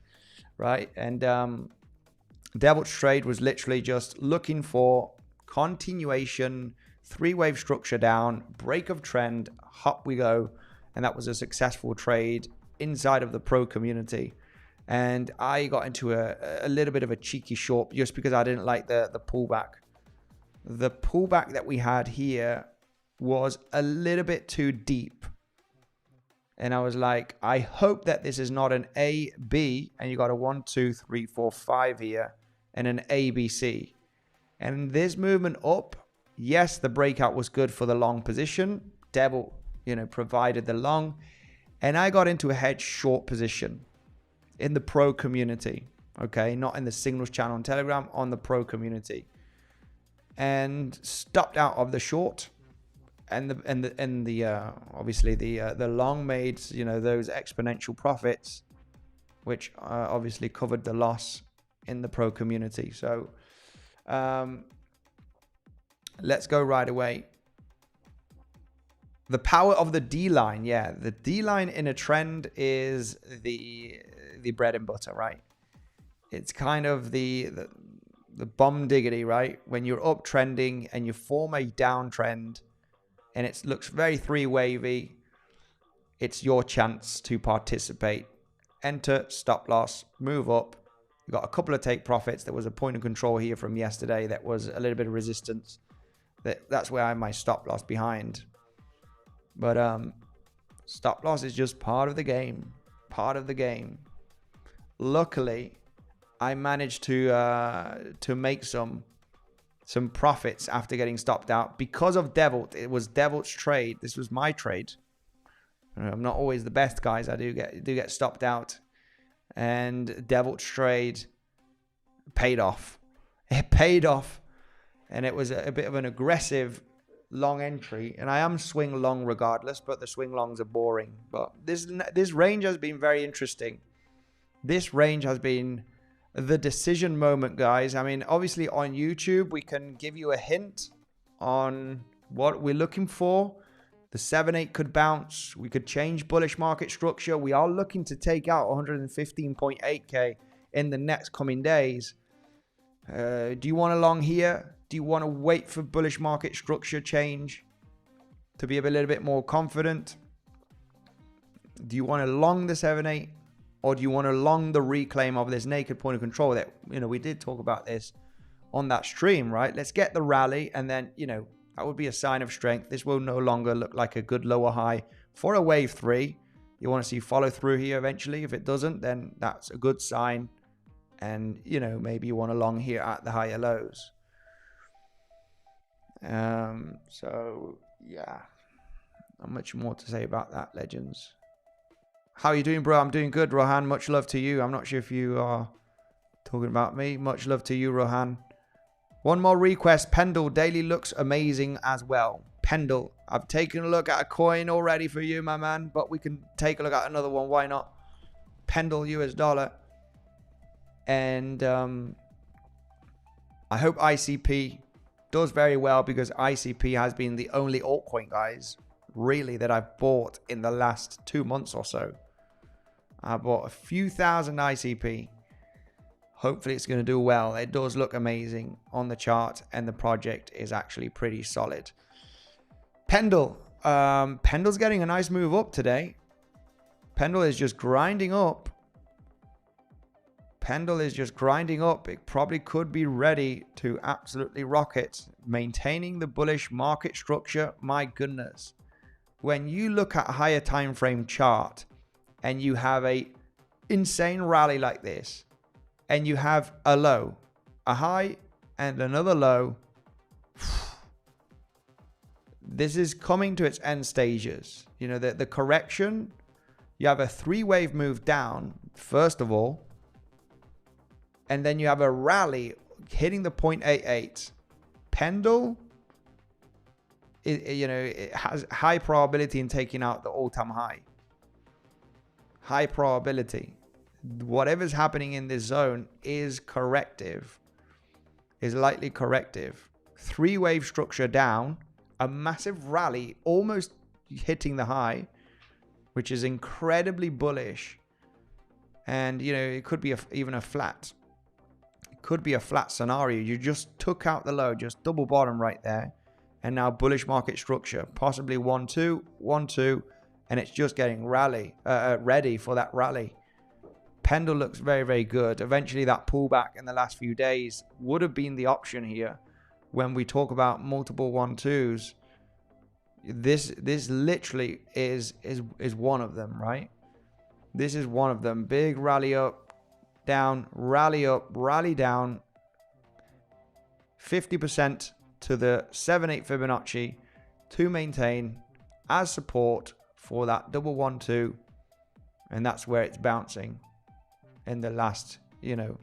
Speaker 1: right? And 𝗬𝗍𝘆𝗽𝗍's trade was literally just looking for continuation, three-wave structure down, break of trend, hop we go. And that was a successful trade inside of the pro community. And I got into a little bit of a cheeky short just because I didn't like the pullback. The pullback that we had here was a little bit too deep. And I was like, I hope that this is not an A, B, and you got a 1, 2, 3, 4, 5 here, and an A, B, C. And this movement up, yes, the breakout was good for the long position. 𝗬𝗍𝘆𝗽𝗍, provided the long. And I got into a hedge short position in the pro community. Okay, not in the signals channel on Telegram, on the pro community. And stopped out of the short. And obviously the long made, those exponential profits. which obviously covered the loss in the pro community. So let's go right away. The power of the D line. Yeah, the D line in a trend is the bread and butter, right? It's kind of the bomb diggity, right? When you're uptrending and you form a downtrend and it looks very three wavy, it's your chance to participate. Enter, stop loss, move up. You got a couple of take profits. There was a point of control here from yesterday that was a little bit of resistance. That's where I have my stop loss behind. But stop loss is just part of the game. Part of the game. Luckily, I managed to make some profits after getting stopped out because of 𝗬𝗍𝘆𝗽. It was 𝗬𝗍𝘆𝗽's trade. This was my trade. I'm not always the best, guys. I do get stopped out, and 𝗬𝗍𝘆𝗽's trade paid off. It paid off, and it was a bit of an aggressive long entry. And I am swing long regardless, but the swing longs are boring. But this range has been very interesting. This range has been the decision moment, guys. I mean, obviously on YouTube, we can give you a hint on what we're looking for. The 7/8 could bounce. We could change bullish market structure. We are looking to take out 115.8K in the next coming days. Do you want a long here? Do you want to wait for bullish market structure change to be a little bit more confident? Do you want to long the 7/8? Or do you want to long the reclaim of this naked point of control that, we did talk about this on that stream, right? Let's get the rally, and then, that would be a sign of strength. This will no longer look like a good lower high for a wave 3. You want to see follow through here eventually. If it doesn't, then that's a good sign. And, maybe you want to long here at the higher lows. So, yeah. Not much more to say about that, legends. How are you doing, bro? I'm doing good, Rohan. Much love to you. I'm not sure if you are talking about me. Much love to you, Rohan. One more request. 𝗫𝗏𝗍𝗫 daily looks amazing as well. 𝗫𝗏𝗍𝗫. I've taken a look at a coin already for you, my man. But we can take a look at another one. Why not? 𝗫𝗏𝗍𝗫 US dollar. And I hope ICP does very well, because ICP has been the only altcoin, guys, really, that I've bought in the last 2 months or so. I bought a few thousand ICP. Hopefully it's going to do well. It does look amazing on the chart, and the project is actually pretty solid. 𝗫𝗏𝗍𝗫. 𝗫𝗏𝗍𝗫's getting a nice move up today. 𝗫𝗏𝗍𝗫 is just grinding up. 𝗫𝗏𝗍𝗫 is just grinding up. It probably could be ready to absolutely rocket. Maintaining the bullish market structure. My goodness. When you look at a higher time frame chart and you have a insane rally like this, and you have a low, a high, and another low, this is coming to its end stages. The correction, you have a 3-wave move down, first of all, and then you have a rally hitting the 0.88. 𝗫𝗏𝗍𝗫, it has high probability in taking out the all-time high. High probability. Whatever's happening in this zone is corrective, is likely corrective. 3-wave structure down, a massive rally almost hitting the high, which is incredibly bullish. And, it could be even a flat. It could be a flat scenario. You just took out the low, just double bottom right there. And now bullish market structure, possibly 1-2, 1-2, and it's just getting ready for that rally. 𝗫𝗏𝗍𝗫 looks very, very good. Eventually, that pullback in the last few days would have been the option here. When we talk about multiple 1-2s, this literally is one of them, right? This is one of them. Big rally up, down, rally up, rally down. 50% to the 7/8 Fibonacci to maintain as support for that double 1-2, and that's where it's bouncing in the last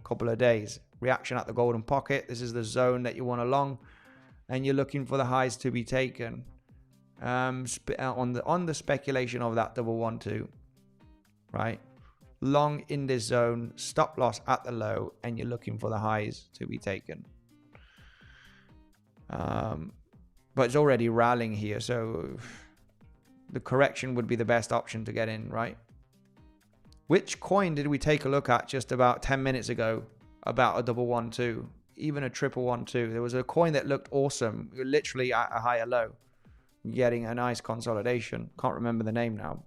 Speaker 1: couple of days. Reaction at the golden pocket. This is the zone that you want to long, and you're looking for the highs to be taken on the speculation of that double 1-2, right? long in this zone, stop loss at the low, and you're looking for the highs to be taken. But it's already rallying here, so the correction would be the best option to get in, right? Which coin did we take a look at just about 10 minutes ago about a 112, even a 112? There was a coin that looked awesome, literally at a higher low, getting a nice consolidation. Can't remember the name now.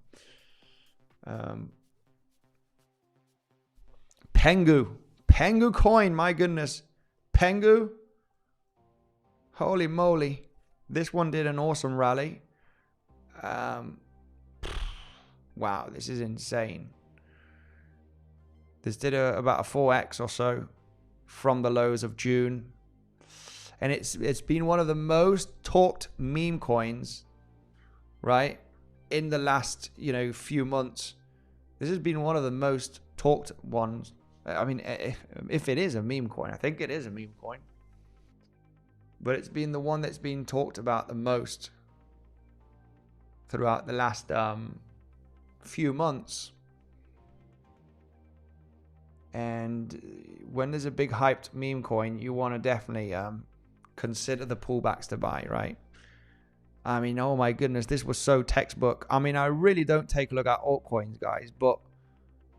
Speaker 1: Pengu coin, my goodness. Pengu, holy moly. This one did an awesome rally. Wow, this is insane. This did about a 4x or so from the lows of June. And it's been one of the most talked meme coins, right? In the last, few months. This has been one of the most talked ones. I mean, if it is a meme coin, I think it is a meme coin. But it's been the one that's been talked about the most throughout the last few months. And when there's a big hyped meme coin, you want to definitely consider the pullbacks to buy, right? I mean, oh my goodness, this was so textbook. I mean, I really don't take a look at altcoins, guys, but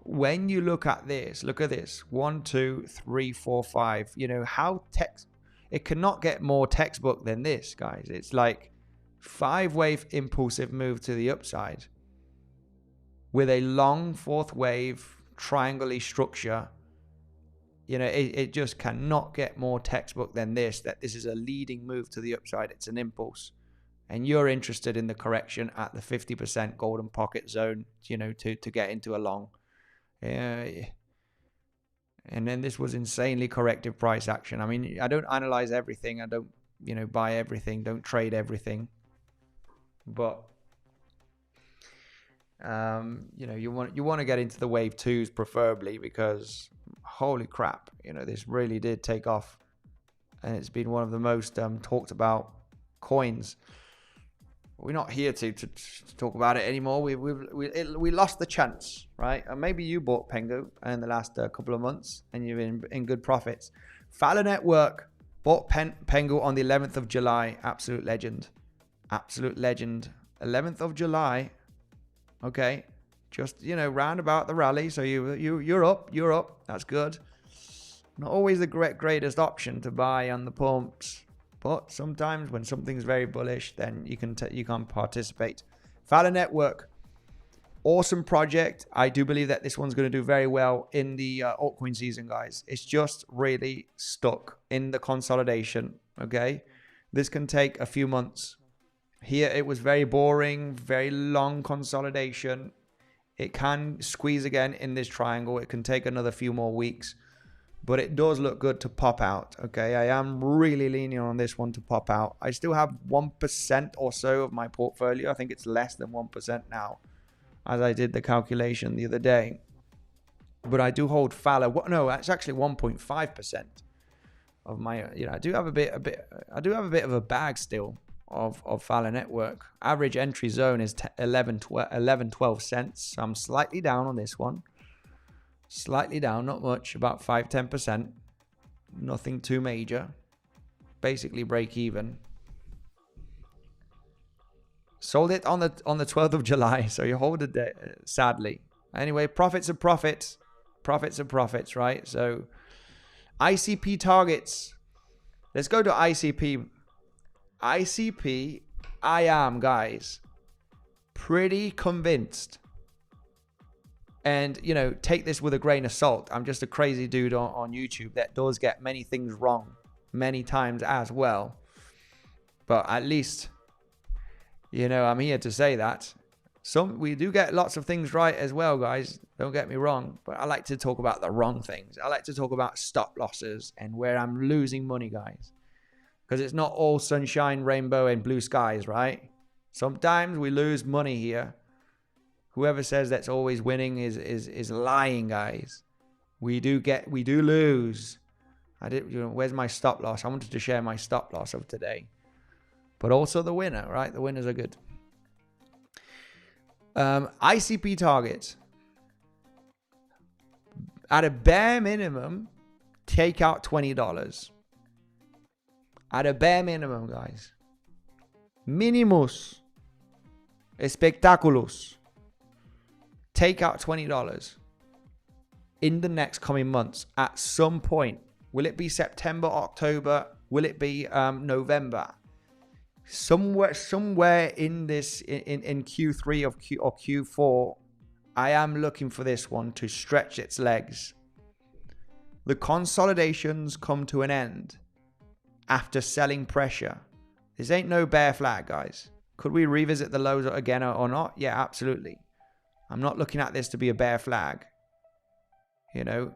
Speaker 1: when you look at this, look at this. 1, 2, 3, 4, 5. It cannot get more textbook than this, guys. It's like 5-wave impulsive move to the upside with a long 4th wave triangle-y structure. It just cannot get more textbook than this, that this is a leading move to the upside. It's an impulse. And you're interested in the correction at the 50% golden pocket zone, to get into a long. And then this was insanely corrective price action. I mean, I don't analyze everything. I don't, buy everything. Don't trade everything. But, you want to get into the wave 2s preferably, because holy crap, this really did take off. And it's been one of the most talked about coins. We're not here to talk about it anymore. We lost the chance, right? And maybe you bought Pengu in the last couple of months and you've been in good profits. Fowler Network bought Pengu on the 11th of July. Absolute legend. Absolute legend. 11th of July. Okay. Just, round about the rally. So you're up. That's good. Not always the greatest option to buy on the pumps. But sometimes when something's very bullish, then you can participate. Fowler Network, awesome project. I do believe that this one's going to do very well in the altcoin season, guys. It's just really stuck in the consolidation, okay? This can take a few months. Here, it was very boring, very long consolidation. It can squeeze again in this triangle. It can take another few more weeks. But it does look good to pop out, okay? I am really leaning on this one to pop out. I still have 1% or so of my portfolio. I think it's less than 1% now, as I did the calculation the other day. But I do hold Fowler. No, it's actually 1.5% of my. I do have a bit of a bag still of Fowler Network. Average entry zone is 11-12 cents. So I'm slightly down on this one. Slightly down, not much, about 5-10%. Nothing too major. Basically break even. Sold it on the 12th of July, so you hold it sadly. Anyway, profits are profits. Profits are profits, right? So ICP targets. Let's go to ICP. ICP, I am, guys, pretty convinced. And, take this with a grain of salt. I'm just a crazy dude on YouTube that does get many things wrong many times as well. But at least, I'm here to say that. We do get lots of things right as well, guys. Don't get me wrong. But I like to talk about the wrong things. I like to talk about stop losses and where I'm losing money, guys. Because it's not all sunshine, rainbow, and blue skies, right? Sometimes we lose money here. Whoever says that's always winning is lying, guys. We do lose. Where's my stop loss? I wanted to share my stop loss of today. But also the winner, right? The winners are good. ICP targets. At a bare minimum, take out $20. At a bare minimum, guys. Minimus. Espectaculous. Take out $20 in the next coming months at some point. Will it be September, October? Will it be November? Somewhere in this, in Q3 or Q4, I am looking for this one to stretch its legs. The consolidations come to an end after selling pressure. This ain't no bear flag, guys. Could we revisit the lows again or not? Yeah, absolutely. I'm not looking at this to be a bear flag. You know,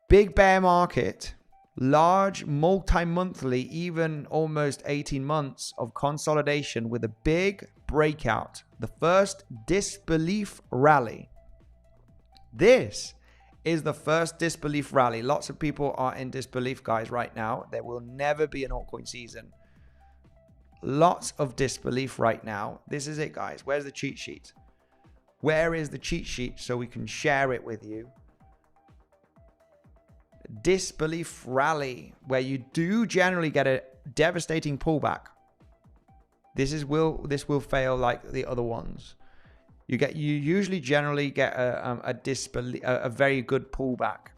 Speaker 1: big bear market, large multi-monthly, even almost 18 months of consolidation with a big breakout. The first disbelief rally. This is the first disbelief rally. Lots of people are in disbelief, guys, right now. There will never be an altcoin season. Lots of disbelief right now. This is it, guys. Where's the cheat sheet? Where is the cheat sheet so we can share it with you? Disbelief rally, where you do generally get a devastating pullback. This will fail like the other ones. You usually generally get a very good pullback.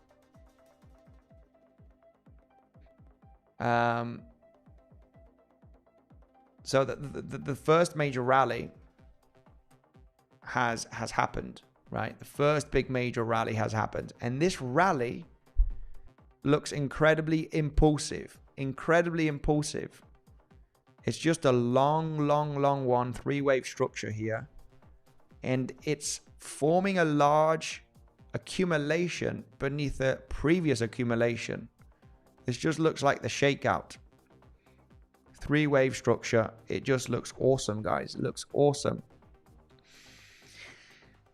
Speaker 1: So the first major rally has happened, right? The first big major rally has happened, and this rally looks incredibly impulsive. It's just a long one, three-wave structure here. And it's forming a large accumulation beneath a previous accumulation. This just looks like the shakeout. Three-wave structure. It just looks awesome, guys. It looks awesome.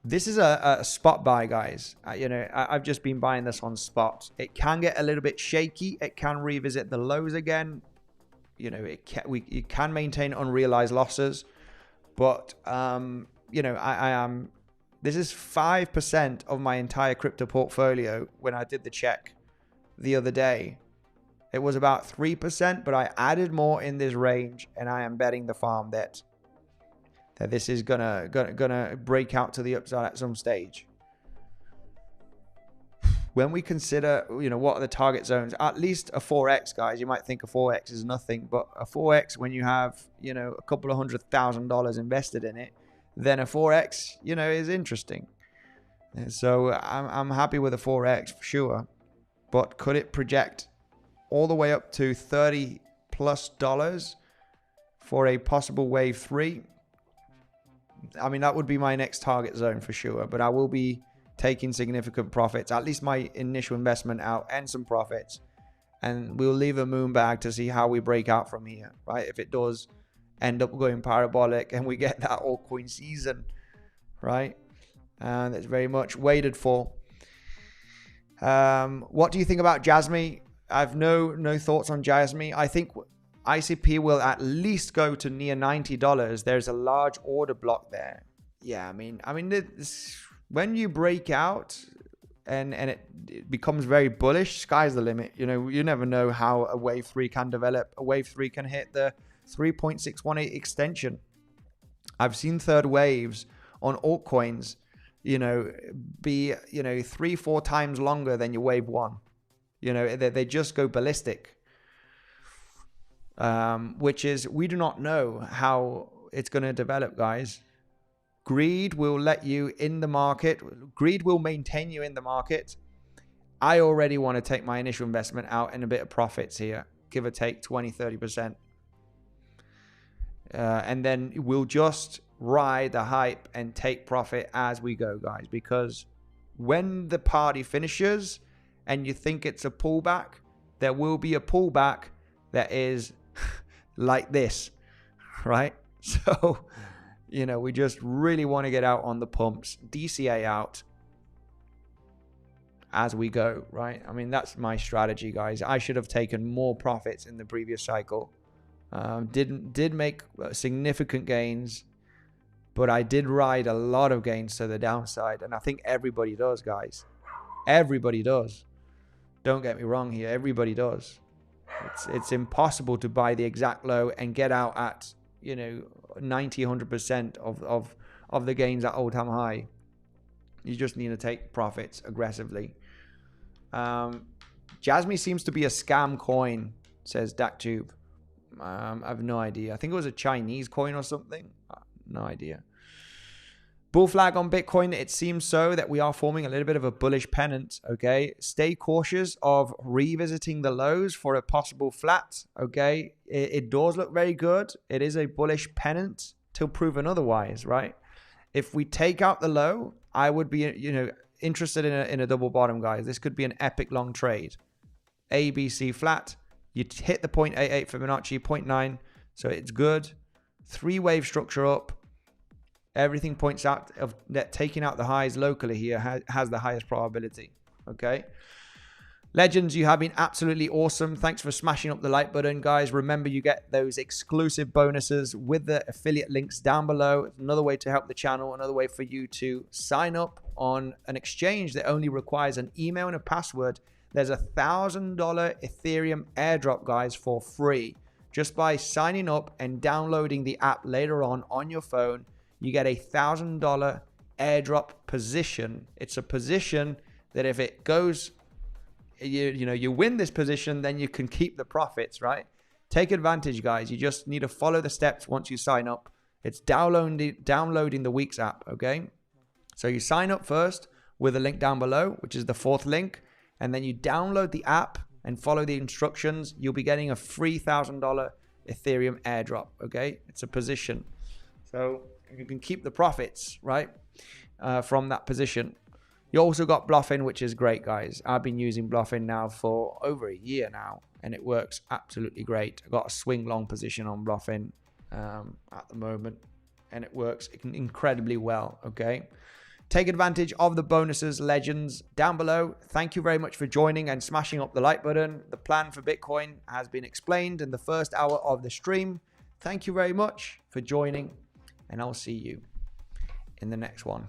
Speaker 1: This is a spot buy, guys. I've just been buying this on spot. It can get a little bit shaky. It can revisit the lows again. You can maintain unrealized losses, but this is 5% of my entire crypto portfolio. When I did the check the other day, it was about 3%, but I added more in this range, and I am betting the farm that this is gonna break out to the upside at some stage. When we consider, what are the target zones, at least a 4x, guys. You might think a 4x is nothing, but a 4x, when you have, a couple of $100,000 invested in it, then a 4x, is interesting. And so I'm happy with a 4x for sure. But could it project all the way up to $30+ for a possible wave 3? I mean, that would be my next target zone for sure, but I will be taking significant profits, at least my initial investment out, and some profits, and we'll leave a moon bag to see how we break out from here, right? If it does end up going parabolic and we get that altcoin season, right? And that's very much waited for. What do you think about 𝗖𝗄𝗃? I've no thoughts on 𝗖𝗄𝗃. I think ICP will at least go to near $90. There's a large order block there. Yeah, I mean, when you break out and it becomes very bullish, sky's the limit. You never know how a wave 3 can develop. A wave 3 can hit the 3.618 extension. I've seen third waves on altcoins, be 3-4 times longer than your wave 1. They just go ballistic. Which is, we do not know how it's going to develop, guys. Greed will let you in the market. Greed will maintain you in the market. I already want to take my initial investment out and a bit of profits here, give or take 20-30%. And then we'll just ride the hype and take profit as we go, guys. Because when the party finishes and you think it's a pullback, there will be a pullback that is like this, right? So, we just really want to get out on the pumps, DCA out as we go, right? I mean, that's my strategy, guys. I should have taken more profits in the previous cycle. Did make significant gains, But I did ride a lot of gains to the downside. And I think everybody does, guys. Everybody does. Don't get me wrong here. Everybody does. It's impossible to buy the exact low and get out at, 90, 100% of the gains at all-time high. You just need to take profits aggressively. Jasmine seems to be a scam coin, says DACTube. I have no idea. I think it was a Chinese coin or something. No idea. Bull flag on Bitcoin. It seems so that we are forming a little bit of a bullish pennant. Okay. Stay cautious of revisiting the lows for a possible flat. Okay. It does look very good. It is a bullish pennant till proven otherwise, right? If we take out the low, I would be, interested in a double bottom, guys. This could be an epic long trade. ABC flat. You hit the 0.88 Fibonacci, 0.9. So it's good. 3-wave structure up. Everything points out of that taking out the highs locally here has the highest probability. Okay. Legends, you have been absolutely awesome. Thanks for smashing up the like button, guys. Remember, you get those exclusive bonuses with the affiliate links down below. It's another way to help the channel, another way for you to sign up on an exchange that only requires an email and a password. There's a $1,000 Ethereum airdrop, guys, for free. Just by signing up and downloading the app later on your phone, you get a $1,000 airdrop position. It's a position that if it goes, you win this position, then you can keep the profits, right? Take advantage, guys. You just need to follow the steps once you sign up. It's downloading the 𝗖𝗿𝗆 app, okay? So you sign up first with a link down below, which is the 4th link, and then you download the app and follow the instructions. You'll be getting a free $1,000 Ethereum airdrop, okay? It's a position. So you can keep the profits, right, from that position. You also got Bluffin, which is great, guys. I've been using Bluffin now for over a year now, and it works absolutely great. I've got a swing long position on Bluffin at the moment, and it works incredibly well, okay? Take advantage of the bonuses, legends, down below. Thank you very much for joining and smashing up the like button. The plan for Bitcoin has been explained in the first hour of the stream. Thank you very much for joining, and I'll see you in the next one.